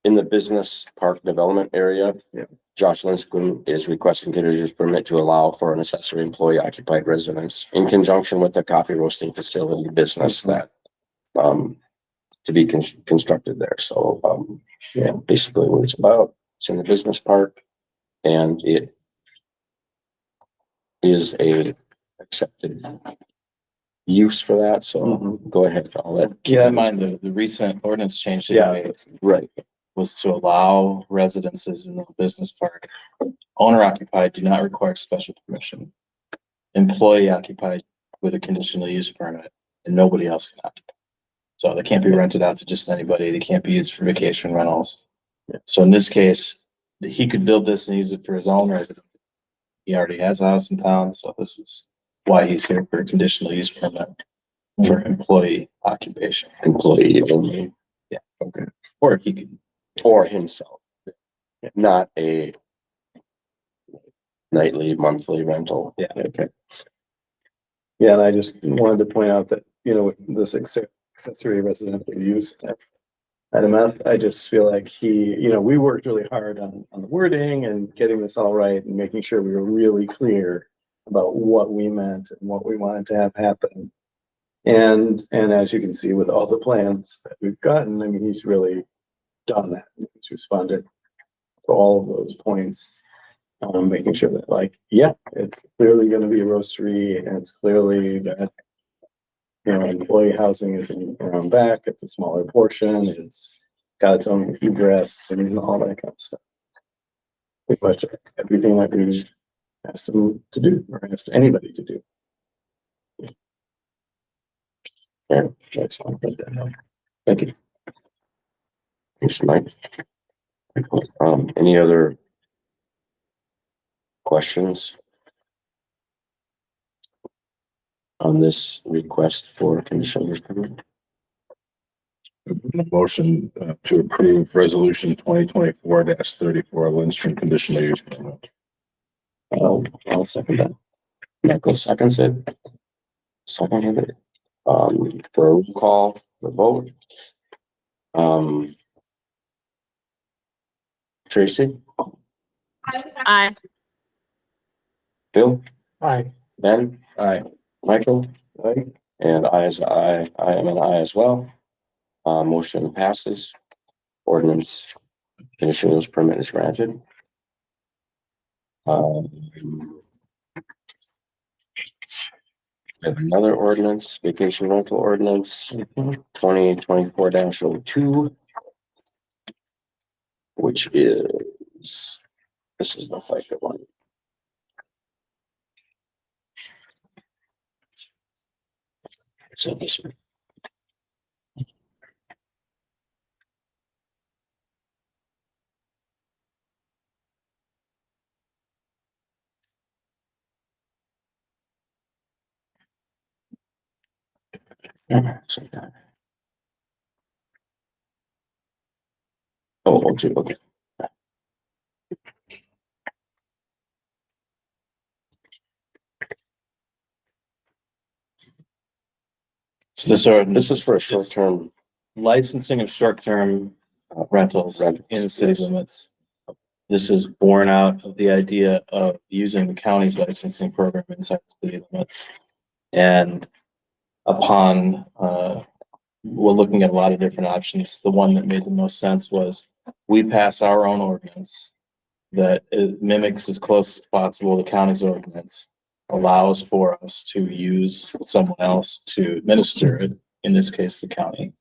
in the business park development area. Yeah. Josh Lindstrom is requesting conditional use permit to allow for an accessory employee occupied residence in conjunction with the coffee roasting facility business that, to be constructed there. So, basically what it's about, it's in the business park and it is a accepted use for that. So go ahead. I'll let. Keep in mind the recent ordinance change. Yeah. Right. Was to allow residences in the business park. Owner occupied do not require special permission. Employee occupied with a conditional use permit and nobody else can occupy. So they can't be rented out to just anybody. They can't be used for vacation rentals. Yeah. So in this case, he could build this and use it for his own residence. He already has a house in town, so this is why he's here for a conditional use permit for employee occupation. Employee only. Yeah. Okay. Or he could. Or himself, not a nightly, monthly rental. Yeah. Okay. Yeah, and I just wanted to point out that, this accessory residential use at MF, I just feel like we worked really hard on the wording and getting this all right and making sure we were really clear about what we meant and what we wanted to have happen. And as you can see with all the plans that we've gotten, I mean, he's really done that. He's responded to all of those points, making sure that it's clearly going to be a roastery and it's clearly that, employee housing is around back. It's a smaller portion. It's got its own egress and all that kind of stuff. Pretty much everything that we asked him to do or asked anybody to do. Yeah, that's fine. Thank you. Thanks, Mike. Any other questions on this request for conditional use permit? motion to approve resolution 2024-34 Lindstrom conditional use permit. I'll second that. Michael seconds it. Second it. For a roll call, the vote. Tracy, Aye. Bill, Aye. Ben, Aye. Michael, aye, and I as I am an aye as well. Motion passes. Ordinance conditional use permit is granted. We have another ordinance, vacation rental ordinance, 2024-02. Which is, this is the FICA one. So this one. Oh, two, okay. So this ordinance, This is for a short term. licensing of short-term rentals Rentals, in city yes. limits. This is born out of the idea of using the county's licensing program inside the city limits. And upon, we're looking at a lot of different options. The one that made the most sense was we pass our own ordinance that it mimics as close as possible the county's ordinance, allows for us to use someone else to administer it, in this case, the county.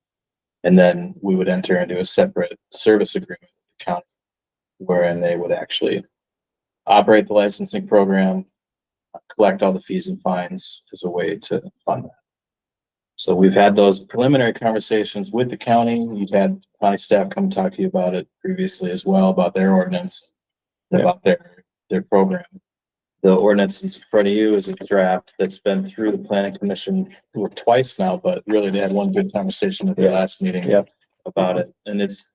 And then we would enter into a separate service agreement with the county, wherein they would actually operate the licensing program, collect all the fees and fines as a way to fund that. So we've had those preliminary conversations with the county. We've had county staff come talk to you about it previously as well, about their ordinance, about their program. The ordinance in front of you is a draft that's been through the planning commission twice now, but really they had one good conversation at their last meeting about it. And it's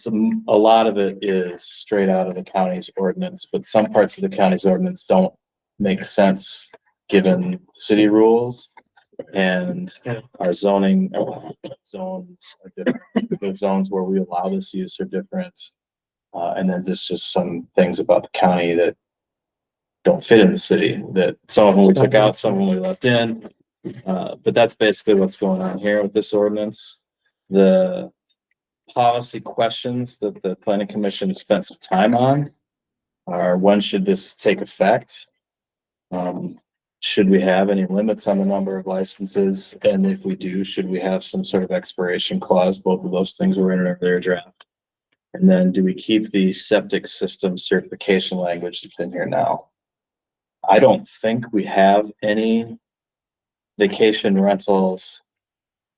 a lot of it is straight out of the county's ordinance, but some parts of the county's ordinance don't make sense given city rules and our zoning zones are different. The zones where we allow this use are different. And then there's just some things about the county that don't fit in the city, that some of them we took out, some of them we left in. But that's basically what's going on here with this ordinance. The policy questions that the planning commission spent some time on are, when should this take effect? Should we have any limits on the number of licenses? And if we do, should we have some sort of expiration clause? Both of those things were in their draft. And then do we keep the septic system certification language that's in here now? I don't think we have any vacation rentals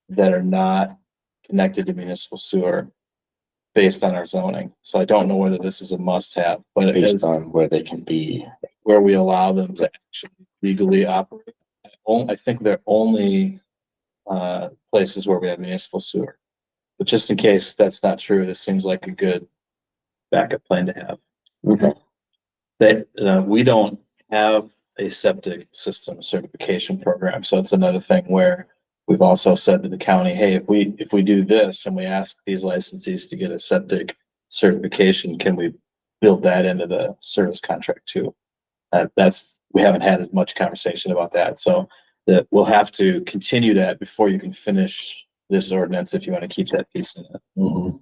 that are not connected to municipal sewer based on our zoning. So I don't know whether this is a must-have, but it Based is on where they can be. where we allow them to actually legally operate. I think they're only places where we have municipal sewer. But just in case that's not true, this seems like a good backup plan to have. Okay. That we don't have a septic system certification program, so it's another thing where we've also said to the county, hey, if we do this and we ask these licensees to get a septic certification, can we build that into the service contract too? We haven't had as much conversation about that, so that we'll have to continue that before you can finish this ordinance if you want to keep that piece in it.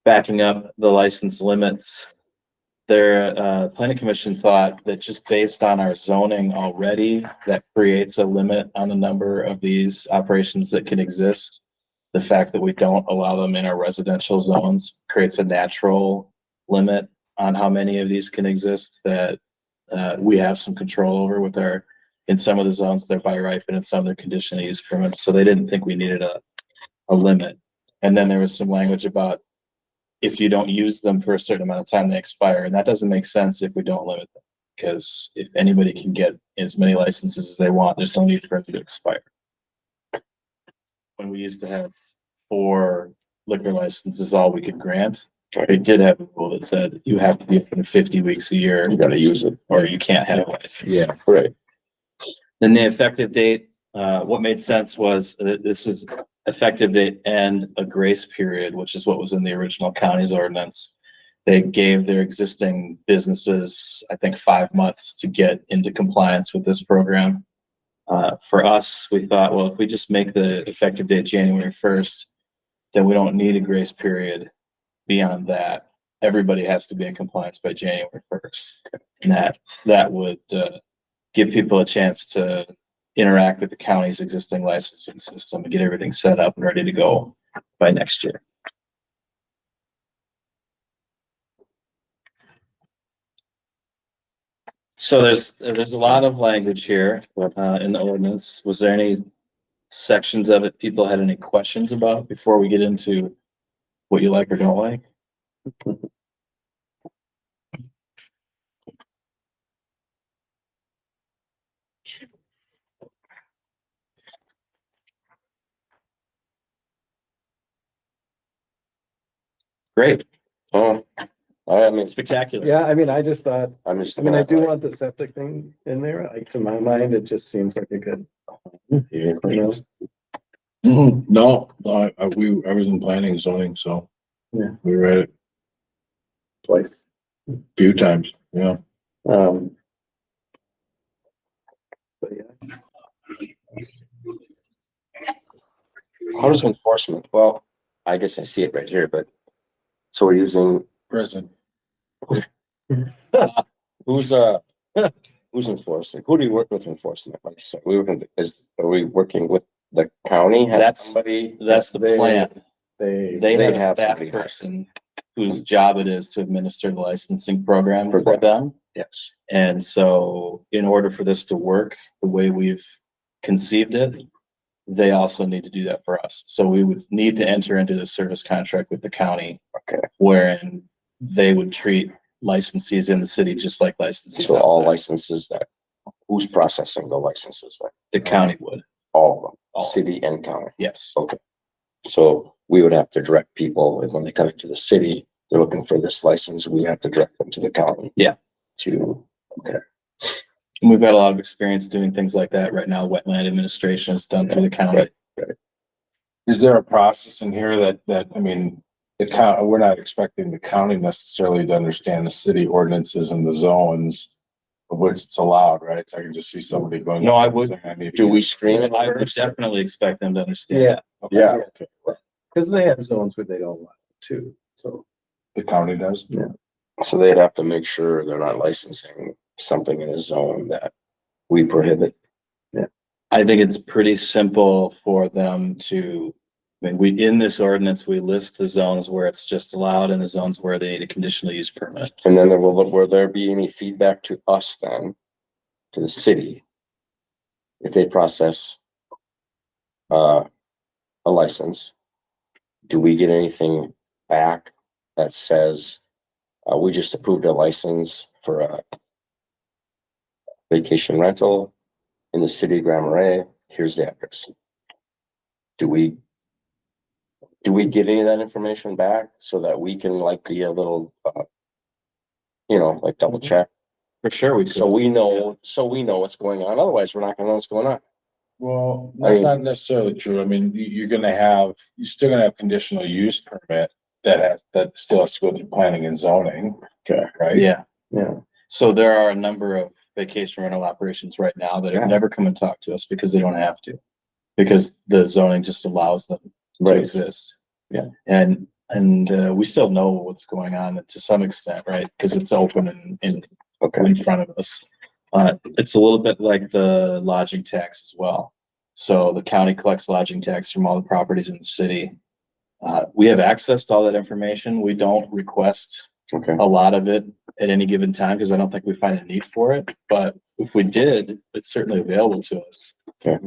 Backing up the license limits, their planning commission thought that just based on our zoning already, that creates a limit on the number of these operations that can exist. The fact that we don't allow them in our residential zones creates a natural limit on how many of these can exist that we have some control over with in some of the zones, they're by right, but in some they're conditional use permits. So they didn't think we needed a limit. And then there was some language about if you don't use them for a certain amount of time, they expire. And that doesn't make sense if we don't limit them. Because if anybody can get as many licenses as they want, there's no need for it to expire. When we used to have 4 liquor license is all we could grant. They did have a rule that said you have to be open 50 weeks a year You gotta use it. or you can't have a license. Yeah, right. Then the effective date, what made sense was that this is effective date and a grace period, which is what was in the original county's ordinance. They gave their existing businesses, I think, 5 months to get into compliance with this program. For us, we thought, well, if we just make the effective date January 1st, then we don't need a grace period beyond that. Everybody has to be in compliance by January 1st. And that would give people a chance to interact with the county's existing licensing system and get everything set up and ready to go by next year. So there's a lot of language here in the ordinance. Was there any sections of it people had any questions about before we get into what you like or don't like? Great. I mean, Spectacular. Yeah, I mean, I just thought, I'm just. I mean, I do want the septic thing in there. Like, to my mind, it just seems like a good, you know, No, I was in planning and zoning, so. Yeah. We read it twice. a few times, yeah. Um. But yeah, How does enforcement? Well, I guess I see it right here, but so we're using Present. who's who's enforcing? Who do you work with enforcement? Like you said, are we working with the county? Has That's somebody? the plan. they, They They have have a staff somebody. person whose job it is to administer the licensing program For for them. Yes. And so in order for this to work the way we've conceived it, they also need to do that for us. So we would need to enter into the service contract with the county. Okay. Wherein they would treat licensees in the city just like licensees So all outside. licenses who's processing the licenses? Like The county would, all of them, All. city and county. yes. Okay. So we would have to direct people, and when they come into the city, they're looking for this license, we have to direct them to the county. Yeah. Okay. And we've got a lot of experience doing things like that right now. Wetland administration is done through the county. Is there a process in here that, I mean, we're not expecting the county necessarily to understand the city ordinances and the zones of which it's allowed, right? So I can just see somebody going. No, I would- saying, I need to Do we get- screen it I would first? definitely expect them to understand. Yeah. Okay. Yeah. Okay. because they have zones where they don't want it too, so. The county does? So they'd have to make sure they're not licensing something in a zone that we prohibit. I think it's pretty simple for them to, I mean, in this ordinance, we list the zones where it's just allowed and the zones where they need a conditional use permit. And then will there be any feedback to us then, to the city? If they process a license, do we get anything back that says, we just approved a license for a vacation rental in the city of Marais, here's the address? Do we get any of that information back so that we can like be a little, like double check? For sure, we So could. we know what's going on. Otherwise, we're not gonna know what's going on. Well, that's mean- not necessarily true. I mean, you're still gonna have conditional use permit that still has to go through planning and zoning. Okay. Right? Yeah. Yeah. So there are a number of vacation rental operations right now that have Yeah. never come and talked to us because they don't have to. Because the zoning just allows them to Right. exist. Yeah. And we still know what's going on to some extent, right? Because it's open and Okay. in front of us. It's a little bit like the lodging tax as well. So the county collects lodging tax from all the properties in the city. We have access to all that information. We don't request Okay. a lot of it at any given time because I don't think we find a need for it. But if we did, it's certainly available to us. Okay.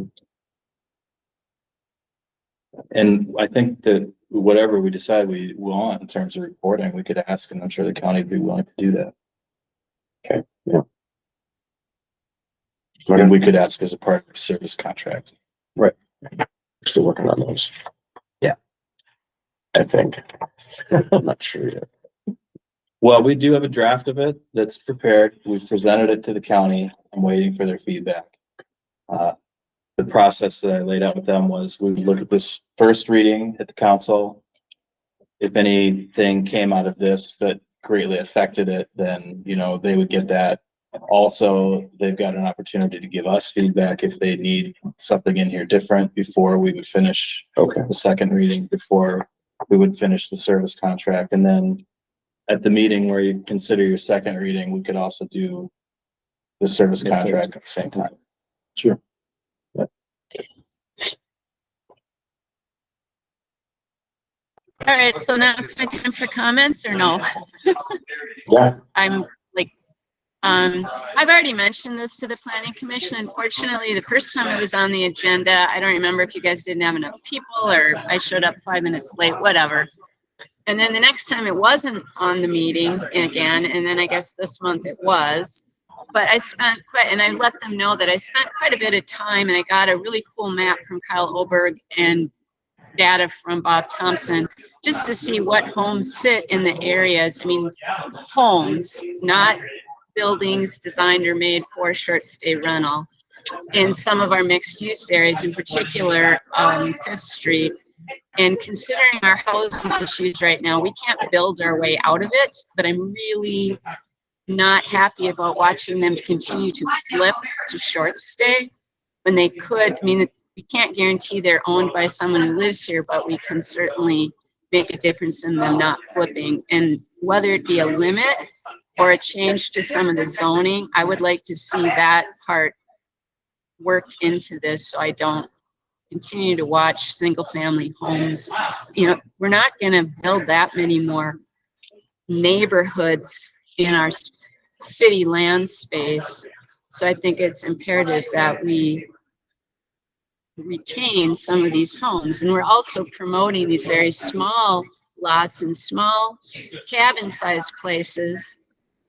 And I think that whatever we decide we want in terms of reporting, we could ask, and I'm sure the county would be willing to do that. Okay. Yeah. And we could ask as a part of our service contract. Still working on those. Yeah. I think. I'm not sure yet. Well, we do have a draft of it that's prepared. We've presented it to the county. I'm waiting for their feedback. The process that I laid out with them was we would look at this first reading at the council. If anything came out of this that greatly affected it, then, you know, they would get that. Also, they've got an opportunity to give us feedback if they need something in here different before we would finish the second reading, before we would finish the service contract. And then at the meeting where you consider your second reading, we could also do the service contract at the same time. Sure. All right, so now it's time for comments or no? Yeah. I'm like, I've already mentioned this to the planning commission. Unfortunately, the first time it was on the agenda, I don't remember if you guys didn't have enough people or I showed up 5 minutes late, whatever. And then the next time it wasn't on the meeting again, and then I guess this month it was. But I spent and I let them know that I spent quite a bit of time and I got a really cool map from Kyle Oberg and data from Bob Thompson, just to see what homes sit in the areas. I mean, homes, not buildings designed or made for short stay rental. In some of our mixed use areas, in particular, 5th Street. And considering our housing issues right now, we can't build our way out of it, but I'm really not happy about watching them continue to flip to short stay when they could. I mean, we can't guarantee they're owned by someone who lives here, but we can certainly make a difference in them not flipping. And whether it be a limit or a change to some of the zoning, I would like to see that part worked into this so I don't continue to watch single family homes. You know, we're not going to build that many more neighborhoods in our city land space. So I think it's imperative that we retain some of these homes. And we're also promoting these very small lots and small cabin sized places.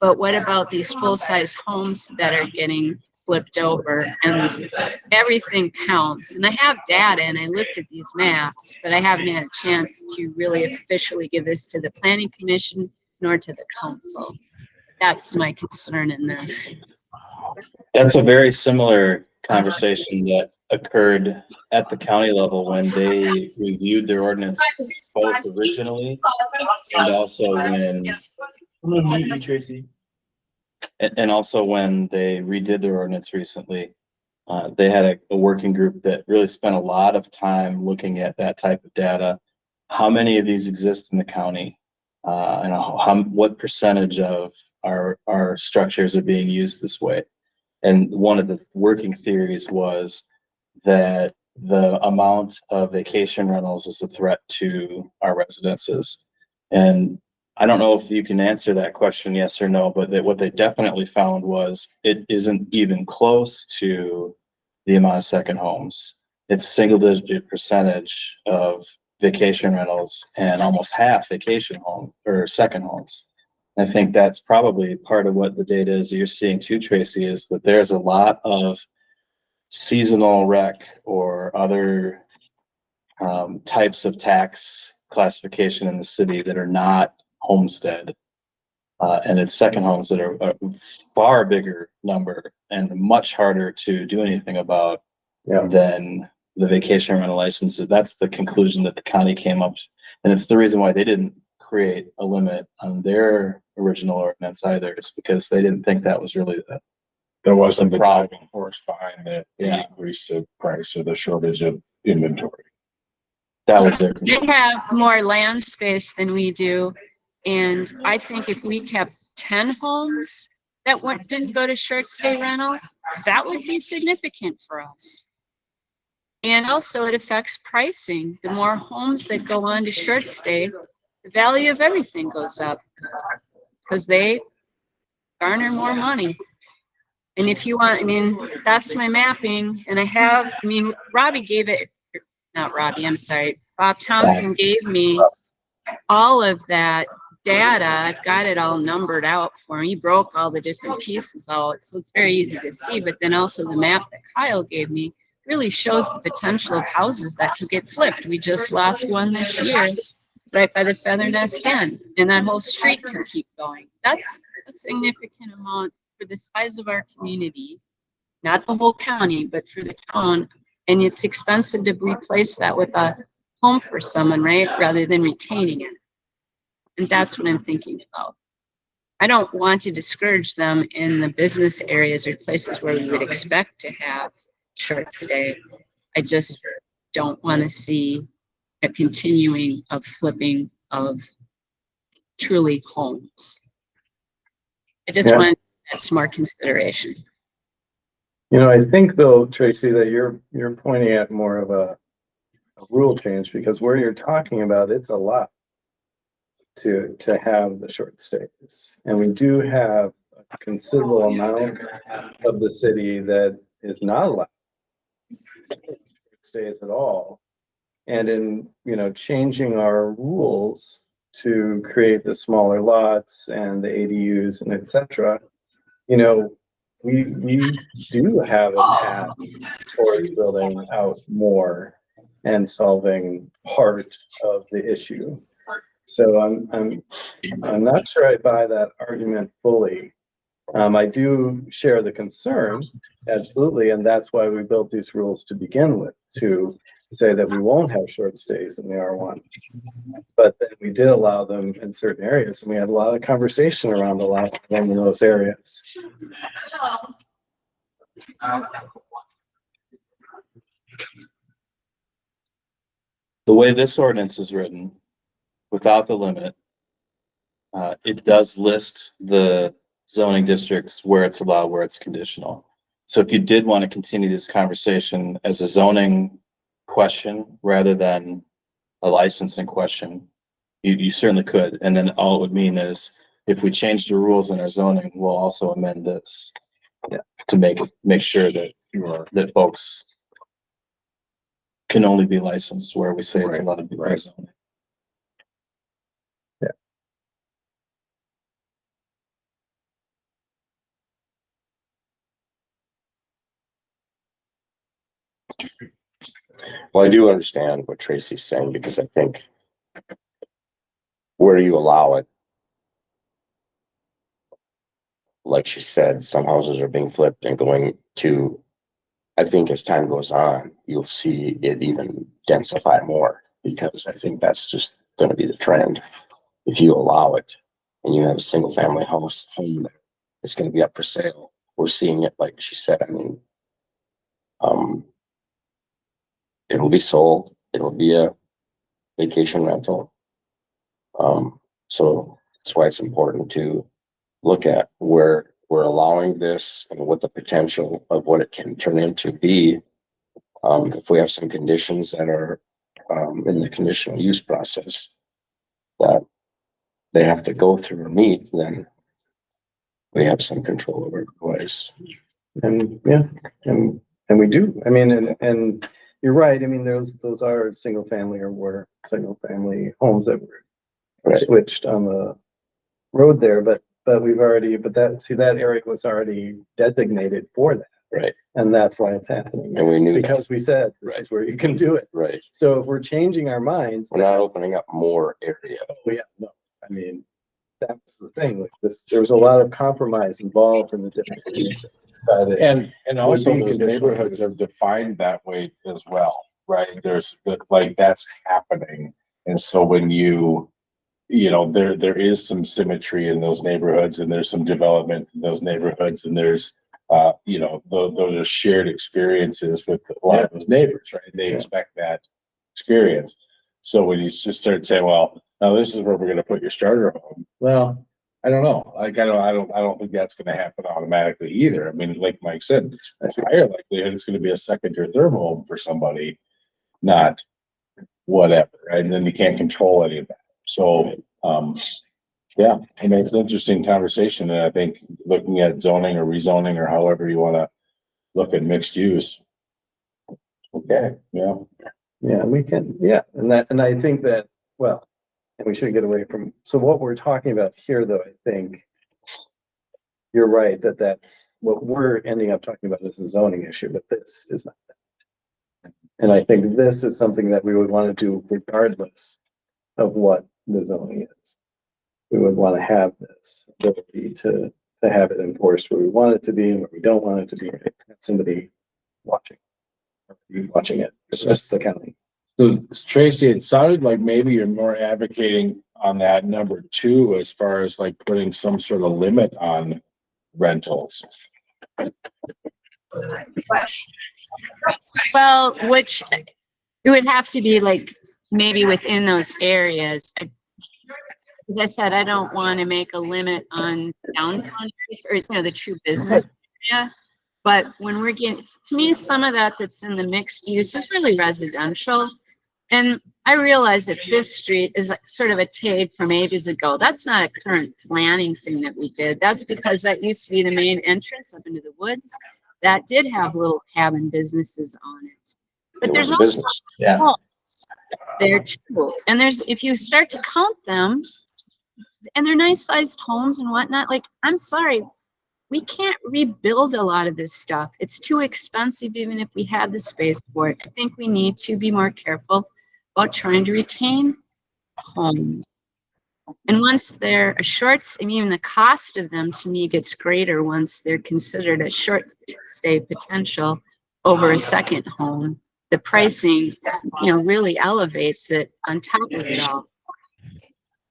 But what about these full size homes that are getting flipped over? And everything counts. And I have data and I looked at these maps, but I haven't had a chance to really officially give this to the planning commission nor to the council. That's my concern in this. That's a very similar conversation that occurred at the county level when they reviewed their ordinance both originally and also when Tracy. and also when they redid their ordinance recently. They had a working group that really spent a lot of time looking at that type of data. How many of these exist in the county? And what percentage of our structures are being used this way? And one of the working theories was that the amount of vacation rentals is a threat to our residences. And I don't know if you can answer that question, yes or no, but what they definitely found was it isn't even close to the amount of second homes. It's single-digit percentage of vacation rentals and almost half vacation home or second homes. I think that's probably part of what the data is you're seeing too, Tracy, is that there's a lot of seasonal rec or other types of tax classification in the city that are not homestead. And it's second homes that are a far bigger number and much harder to do anything about than the vacation rental licenses. That's the conclusion that the county came up. And it's the reason why they didn't create a limit on their original ordinance either. It's because they didn't think that was really There wasn't the the problem. driving force behind the Yeah. increase of price or the shortage of inventory. that was their They have more land space than we do. And I think if we kept 10 homes that didn't go to short stay rental, that would be significant for us. And also it affects pricing. The more homes that go on to short stay, the value of everything goes up because they garner more money. And if you want, I mean, that's my mapping. And Robbie gave it, not Robbie, I'm sorry. Bob Thompson gave me all of that data. I've got it all numbered out for him. He broke all the different pieces out. So it's very easy to see. But then also the map that Kyle gave me really shows the potential of houses that could get flipped. We just lost one this year right by the Feather Nest Inn, and that whole street can keep going. That's a significant amount for the size of our community, not the whole county, but for the town. And it's expensive to replace that with a home for someone, right? Rather than retaining it. And that's what I'm thinking about. I don't want to discourage them in the business areas or places where we would expect to have short stay. I just don't want to see a continuing of flipping of truly homes. I just Yeah. want that's more consideration. You know, I think though, Tracy, that you're pointing at more of a rule change, because where you're talking about, it's a lot to have the short stays. And we do have a considerable amount of the city that is not allowed short stays at all. And in, you know, changing our rules to create the smaller lots and the ADUs and et cetera, you know, we do have a path towards building out more and solving part of the issue. So I'm not sure I buy that argument fully. I do share the concern, absolutely, and that's why we built these rules to begin with, to say that we won't have short stays in the R1. But then we did allow them in certain areas, and we had a lot of conversation around a lot of them in those areas. The way this ordinance is written, without the limit, it does list the zoning districts where it's allowed, where it's conditional. So if you did want to continue this conversation as a zoning question rather than a licensing question, you certainly could. And then all it would mean is if we change the rules in our zoning, we'll also amend this to make sure that that folks can only be licensed where we say it's allowed to be by zoning. Well, I do understand what Tracy's saying, because I think where you allow it, like she said, some houses are being flipped and going to, I think as time goes on, you'll see it even densify more, because I think that's just gonna be the trend. If you allow it and you have a single family house home there, it's gonna be up for sale. We're seeing it, like she said, I mean, it'll be sold, it'll be a vacation rental. So that's why it's important to look at where we're allowing this and what the potential of what it can turn into be. If we have some conditions that are in the conditional use process that they have to go through or meet, then we have some control over the place. And yeah, and we do. I mean, and you're right. I mean, those are single family or were single family homes that were switched on the road there, but we've already, that area was already designated for that. Right. And that's why it's happening. And we knew that. Because we said, this is where you can do it. Right. So if we're changing our minds. We're not opening up more area. Yeah, no, I mean, that's the thing, like this, there was a lot of compromise involved in the different things. And also Would be those conditional neighborhoods use. are defined that way as well, right? There's like, that's happening. And so when you know, there is some symmetry in those neighborhoods, and there's some development in those neighborhoods, and there's you know, those are shared experiences with a lot of those neighbors, right? They expect that experience. So when you just start saying, well, now this is where we're gonna put your starter home, well, I don't know. Like, I don't think that's gonna happen automatically either. I mean, like Mike said, it's higher likelihood it's gonna be a second or third home for somebody, not whatever, right? And then you can't control any of that. So, yeah, I mean, it's an interesting conversation, and I think looking at zoning or rezoning or however you wanna look at mixed use. Okay, yeah. Yeah, we can, and I think that, well, and we should get away from, so what we're talking about here, though, I think you're right, that's what we're ending up talking about is a zoning issue, but this is not that. And I think this is something that we would want to do regardless of what the zoning is. We would want to have this ability to have it enforced where we want it to be and where we don't want it to be. Have somebody watching, or you watching it, it's just the county. So Tracy, it sounded like maybe you're more advocating on that number two, as far as like putting some sort of limit on rentals. Well, which it would have to be like maybe within those areas. As I said, I don't want to make a limit on downtown or, you know, the true business area. But when we're getting, to me, some of that that's in the mixed use is really residential. And I realize that Fifth Street is like sort of a take from ages ago. That's not a current planning thing that we did. That's because that used to be the main entrance up into the woods. That did have little cabin businesses on it. But there's also Business. Yeah. homes there too. And there's, if you start to count them, and they're nice sized homes and whatnot, like, I'm sorry, we can't rebuild a lot of this stuff. It's too expensive, even if we have the space for it. I think we need to be more careful about trying to retain homes. And once they're a short, and even the cost of them to me gets greater once they're considered a short stay potential over a second home. The pricing, you know, really elevates it on top of it all.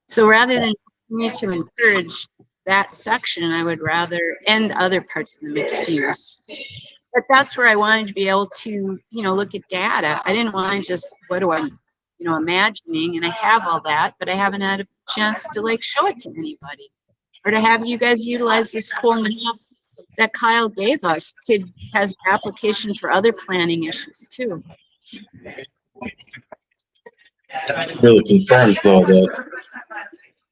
So rather than continue to encourage that section, I would rather, and other parts of the mixed use. But that's where I wanted to be able to, you know, look at data. I didn't want to just, what do I, you know, imagining, and I have all that, but I haven't had a chance to like show it to anybody. Or to have you guys utilize this cool map that Kyle gave us. Kid has application for other planning issues too. That really confirms though that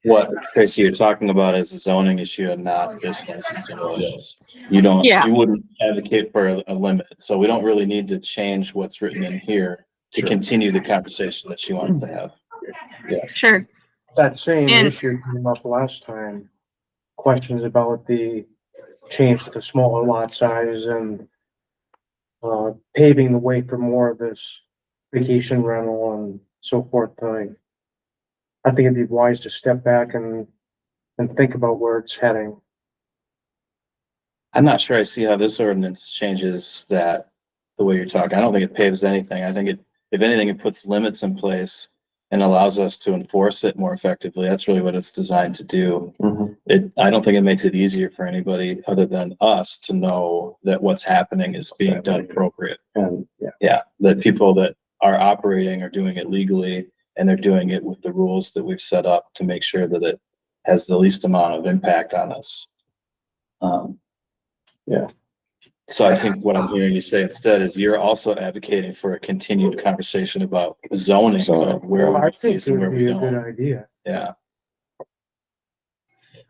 what Tracy you're talking about is a zoning issue and not this licensing ordinance. You don't, Yeah. you wouldn't advocate for a limit, so we don't really need to change what's written in here to continue the conversation that she wants to have. Sure. That same And- issue came up last time. Questions about the change to the smaller lot size and paving the way for more of this vacation rental and so forth. I think it'd be wise to step back and think about where it's heading. I'm not sure I see how this ordinance changes that the way you're talking. I don't think it paves anything. I think it, if anything, it puts limits in place and allows us to enforce it more effectively. That's really what it's designed to do. I don't think it makes it easier for anybody other than us to know that what's happening is being done appropriate. And Yeah, that people that are operating are doing it legally and they're doing it with the rules that we've set up to make sure that it has the least amount of impact on us. Yeah. So I think what I'm hearing you say instead is you're also advocating for a continued conversation about zoning, of where Well, I we think use it and where would we be a good don't. idea. Yeah.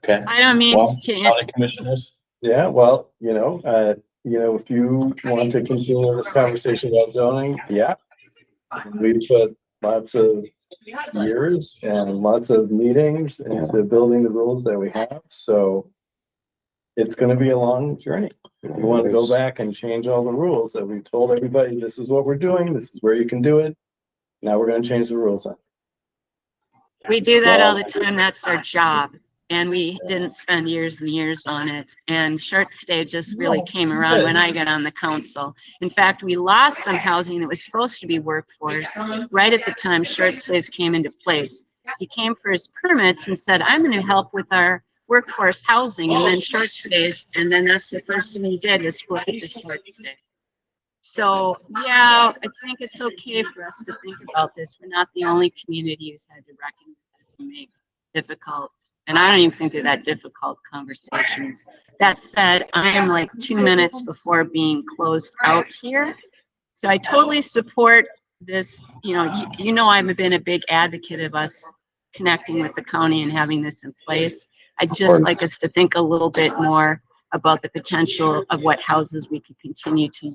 Okay, I don't mean well, to, county commissioners, yeah, well, if you want to continue this conversation about zoning, yeah. We put lots of years and lots of meetings into building the rules that we have, so it's gonna be a long journey. If you want to go back and change all the rules that we've told everybody, this is what we're doing, this is where you can do it. Now we're gonna change the rules. we do that all the time. That's our job. And we didn't spend years and years on it. And short stay just really came around when I got on the council. In fact, we lost some housing that was supposed to be workforce right at the time short stays came into place. He came for his permits and said, I'm going to help with our workforce housing and then short stays. And then that's the first thing he did was flip it to short stay. So, yeah, I think it's okay for us to think about this. We're not the only community who's had to reckon with this and make difficult, and I don't even think they're that difficult conversations. That said, I am like 2 minutes before being closed out here. So I totally support this. You know, I've been a big advocate of us connecting with the county and having this in place. I'd just like us to think a little bit more about the potential of what houses we could continue to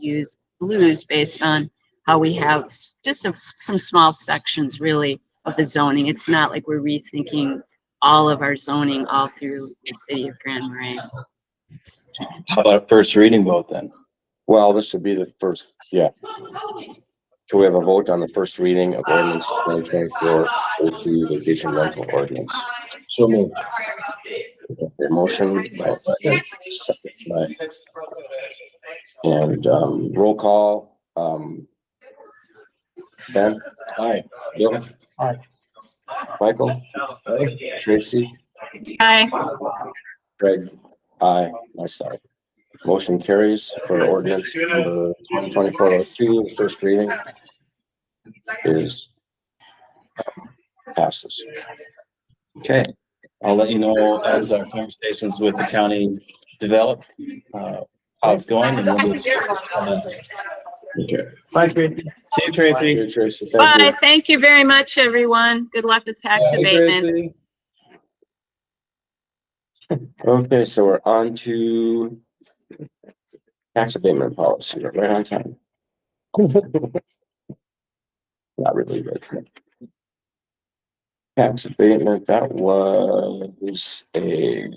lose based on how we have just some small sections really of the zoning. It's not like we're rethinking all of our zoning all through the city of Grand Marais. how about a first reading vote then? Well, this should be the first, yeah. Can we have a vote on the first reading of ordinance 2024-02 vacation rental ordinance? So moved. A motion by second by, and, roll call, Ben? Aye. Bill? Aye. Michael? Tracy? Hi. Greg? Aye, myself. Motion carries for ordinance number 2024-02, the first reading is passes. Okay, I'll let you know as our conversations with the county develop, how it's going, and we'll do this on that. Okay. Bye, Tracy. See you, Tracy. Here, Tracy, thank you. Bye. Thank you very much, everyone. Good luck with tax Hey, abatement. Tracy. Okay, so we're on to tax abatement policy, We're right on time. Not really, but tax abatement, that was a,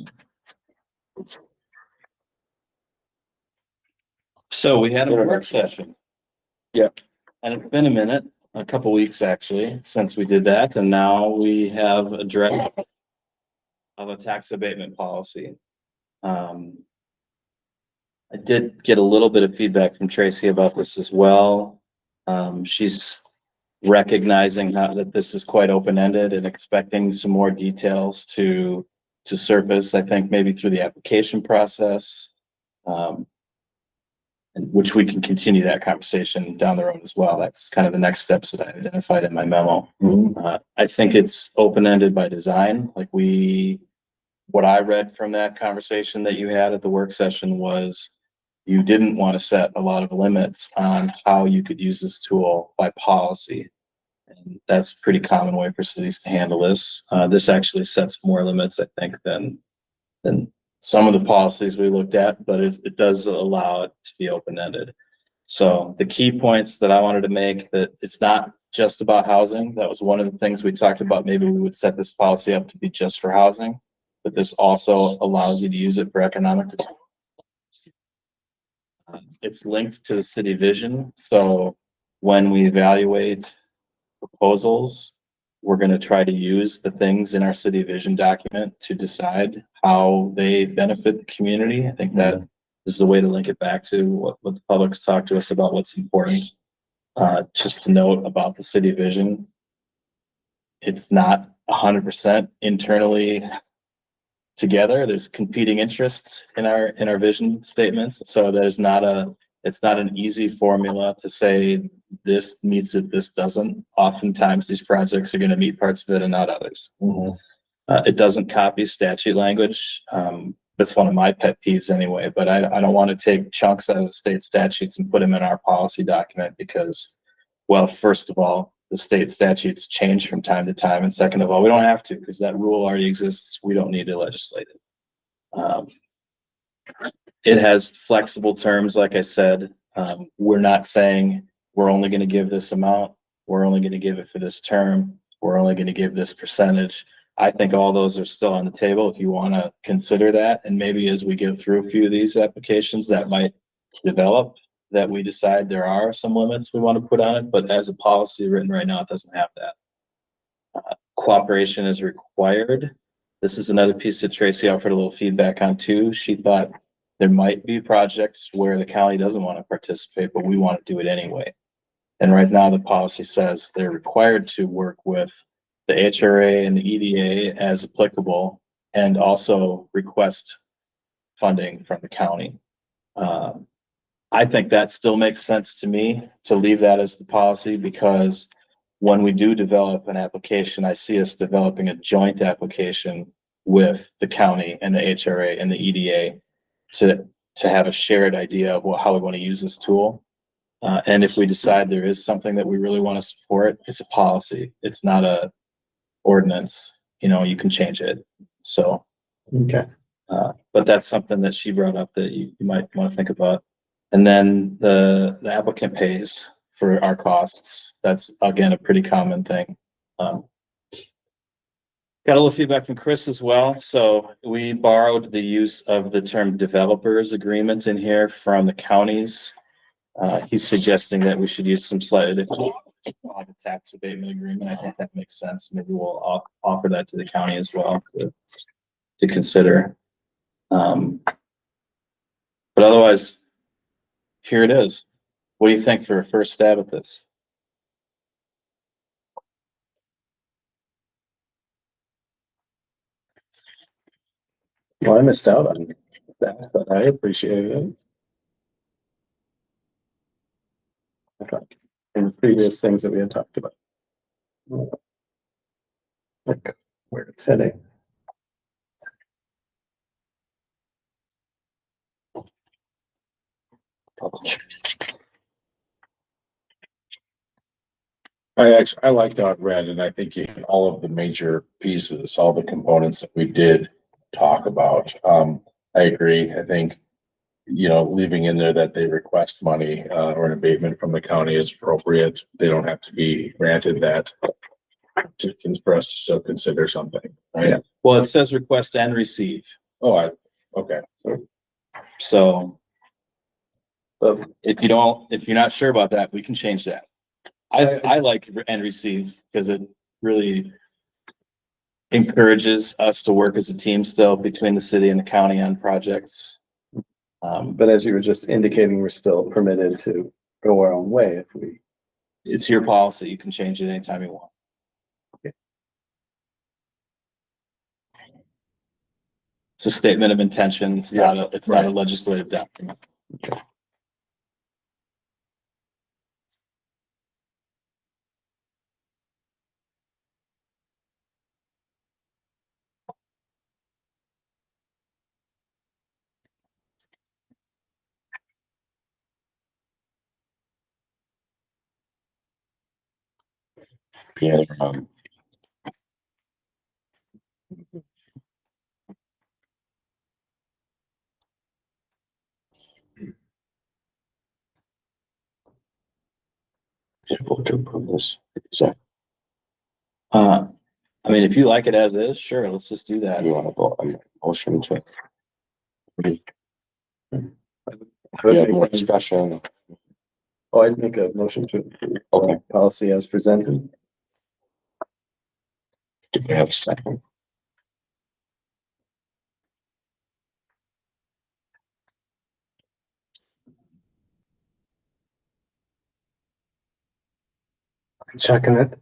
So we had a work session. Yep. And it's been a minute, a couple weeks actually, since we did that, and now we have a draft of a tax abatement policy. I did get a little bit of feedback from Tracy about this as well. She's recognizing that this is quite open-ended and expecting some more details to surface, I think maybe through the application process. And which we can continue that conversation down the road as well. That's kind of the next steps that I identified in my memo. I think it's open-ended by design. Like what I read from that conversation that you had at the work session was you didn't want to set a lot of limits on how you could use this tool by policy. And that's a pretty common way for cities to handle this. This actually sets more limits, I think, than some of the policies we looked at, but it does allow it to be open-ended. So the key points that I wanted to make, that it's not just about housing. That was one of the things we talked about. Maybe we would set this policy up to be just for housing, but this also allows you to use it for economic development. It's linked to the city vision. So when we evaluate proposals, we're going to try to use the things in our city vision document to decide how they benefit the community. I think that is the way to link it back to what the public's talked to us about what's important. Just to note about the city vision, it's not 100% internally together. There's competing interests in our vision statements. So it's not an easy formula to say this meets it, this doesn't. Oftentimes these projects are going to meet parts of it and not others. It doesn't copy statute language. That's one of my pet peeves anyway, but I don't want to take chunks out of the state statutes and put them in our policy document because, well, first of all, the state statutes change from time to time. And second of all, we don't have to because that rule already exists. We don't need to legislate it. It has flexible terms, like I said. We're not saying we're only going to give this amount. We're only going to give it for this term. We're only going to give this percentage. I think all those are still on the table if you want to consider that. And maybe as we go through a few of these applications that might develop, that we decide there are some limits we want to put on it. But as a policy written right now, it doesn't have that. Cooperation is required. This is another piece that Tracy offered a little feedback on too. She thought there might be projects where the county doesn't want to participate, but we want to do it anyway. And right now the policy says they're required to work with the HRA and the EDA as applicable and also request funding from the county. I think that still makes sense to me to leave that as the policy because when we do develop an application, I see us developing a joint application with the county and the HRA and the EDA to have a shared idea of how we want to use this tool. And if we decide there is something that we really want to support, it's a policy. It's not a ordinance. You can change it. So, Okay. but that's something that she brought up that you might want to think about. And then the applicant pays for our costs. That's again a pretty common thing. Got a little feedback from Chris as well. So we borrowed the use of the term developers agreement in here from the county's He's suggesting that we should use some slightly like a tax abatement agreement. I think that makes sense. Maybe we'll offer that to the county as well to consider. But otherwise, here it is. What do you think for a first stab at this? Well, I missed out on that, but I appreciated it. I thought in the previous things that we had talked about. Like where it's heading. I liked how it read, and I think you hit all of the major pieces, all the components that we did talk about. I agree. I think, leaving in there that they request money, or an abatement from the county is appropriate. They don't have to be granted that for us to still consider something, right? Well, it says request and receive. Oh, okay. So if you're not sure about that, we can change that. I like and receive because it really encourages us to work as a team still between the city and the county on projects. But as you were just indicating, we're still permitted to go our own way if we. It's your policy. You can change it anytime you want. Okay. It's a statement of intention. It's not a legislative document. Okay. Yeah. Vote to approve this. I mean, if you like it as is, sure, let's just do that. You want to vote on the motion to? Yeah, More discussion. Oh, I'd make a motion to approve. Okay. Policy as presented. Do we have a second? Second it.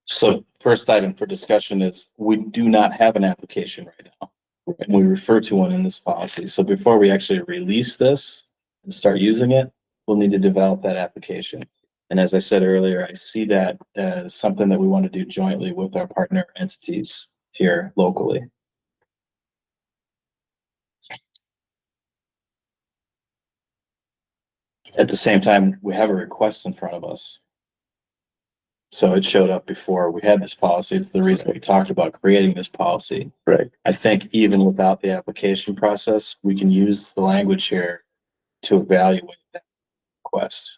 So first item for discussion is we do not have an application right now. And we refer to one in this policy. So before we actually release this and start using it, we'll need to develop that application. And as I said earlier, I see that as something that we want to do jointly with our partner entities here locally. At the same time, we have a request in front of us. So it showed up before we had this policy. It's the reason we talked about creating this policy. Right. I think even without the application process, we can use the language here to evaluate that request.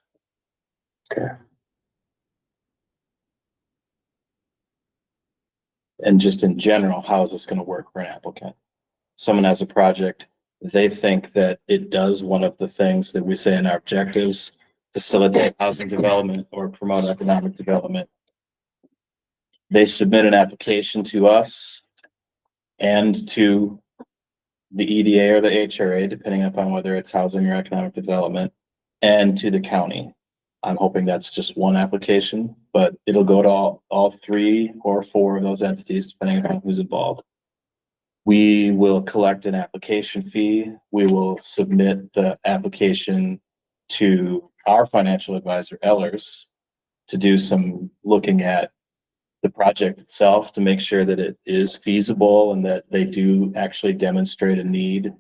Okay. And just in general, how is this going to work for an applicant? Someone has a project, they think that it does one of the things that we say in our objectives, facilitate housing development or promote economic development. They submit an application to us and to the EDA or the HRA, depending upon whether it's housing or economic development, and to the county. I'm hoping that's just one application, but it'll go to all 3 or 4 of those entities, depending on who's involved. We will collect an application fee. We will submit the application to our financial advisor, Ellers, to do some looking at the project itself to make sure that it is feasible and that they do actually demonstrate a need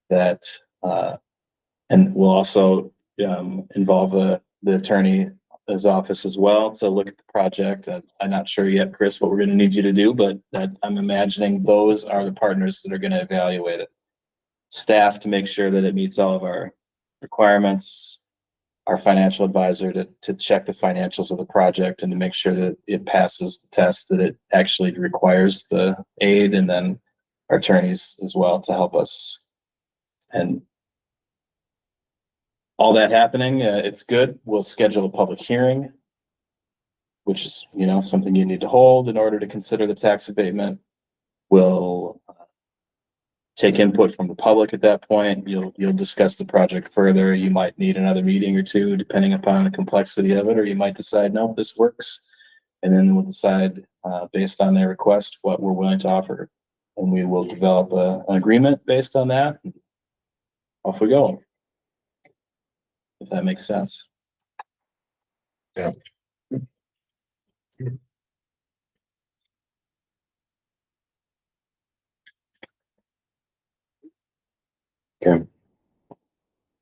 that, and we'll also involve the attorney's office as well to look at the project. I'm not sure yet, Chris, what we're going to need you to do, but that I'm imagining those are the partners that are going to evaluate it. Staff to make sure that it meets all of our requirements, our financial advisor to check the financials of the project and to make sure that it passes the test that it actually requires the aid, and then our attorneys as well to help us. And all that happening, it's good. We'll schedule a public hearing, which is, something you need to hold in order to consider the tax abatement. We'll take input from the public at that point. You'll discuss the project further. You might need another meeting or two, depending upon the complexity of it, or you might decide, no, this works. And then we'll decide, based on their request, what we're willing to offer. And we will develop an agreement based on that. Off we go. If that makes sense. Yeah. Okay.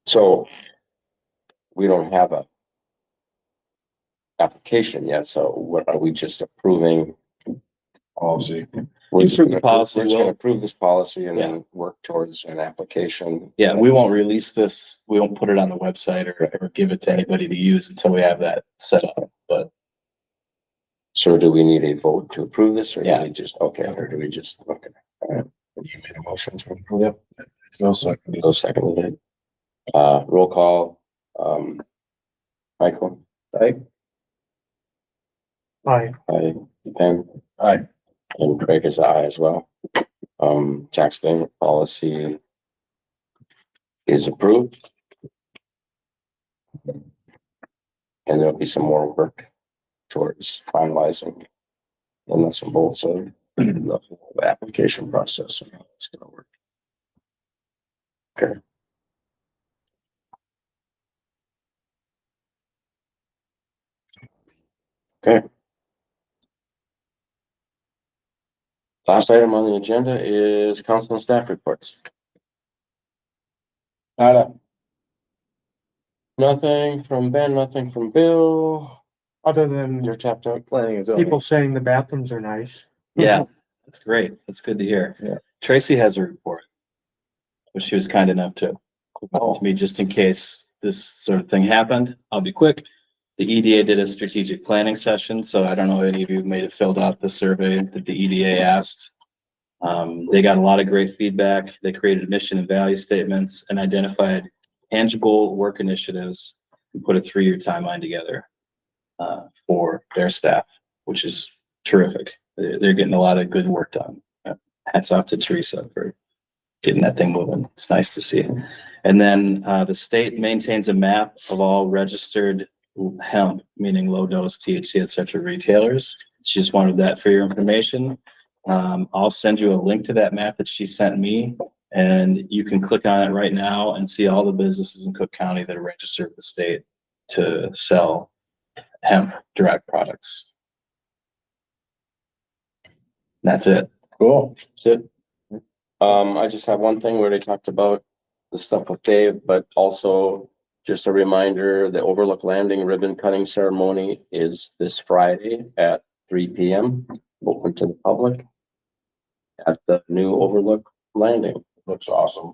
So we don't have a application yet, so what are we just approving? Policy. We're just approve the gonna- policy, We're just we'll- gonna approve this policy and then work towards an application. Yeah, we won't release this. We won't put it on the website or give it to anybody to use until we have that set up. But So do we need a vote to approve this or do Yeah. we just, okay, or do we just, okay. All right. You made a motion to approve Yep. So second. it. Those seconded it. Roll call, Michael, Aye. Aye. Ben, Aye. and Craig is aye as well. Tax payment policy is approved. And there'll be some more work towards finalizing the nuts and bolts of the whole application process and how it's gonna work. Okay. Okay. Last item on the agenda is council and staff reports. Nada. Nothing from Ben, nothing from Bill. Other than You're tapped out. Planning is over. people saying the bathrooms are nice. yeah, that's great. That's good to hear. Yeah. Tracy has a report, which she was kind enough to to me just in case this sort of thing happened. I'll be quick. The EDA did a strategic planning session, so I don't know if any of you may have filled out the survey that the EDA asked. They got a lot of great feedback. They created mission and value statements and identified tangible work initiatives and put a 3-year timeline together for their staff, which is terrific. They're getting a lot of good work done. Hats off to Teresa for getting that thing moving. It's nice to see. And then the state maintains a map of all registered hemp, meaning low dose THC, et cetera, retailers. She just wanted that for your information. I'll send you a link to that map that she sent me, and you can click on it right now and see all the businesses in Cook County that are registered with the state to sell hemp direct products. That's it. Cool. That's it. I just have one thing where they talked about the stuff with Dave, but also just a reminder, the Overlook Landing ribbon cutting ceremony is this Friday at 3 p.m. Open to the public at the new Overlook Landing. Looks awesome.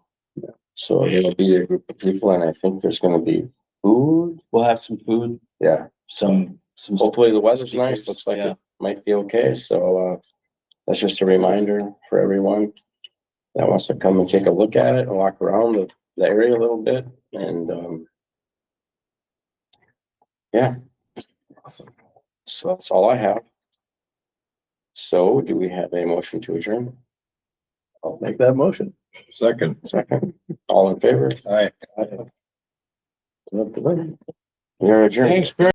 So there'll be a group of people and I think there's gonna be food. We'll have some food, Yeah, some. hopefully the weather's nice. speakers. Looks like Yeah. it might be okay. So, that's just a reminder for everyone that wants to come and take a look at it and walk around the area a little bit and, yeah. Awesome. So that's all I have. So do we have a motion to adjourn? I'll make that motion. Second. Second, all in favor? Aye. We are adjourned. Thanks, Chris.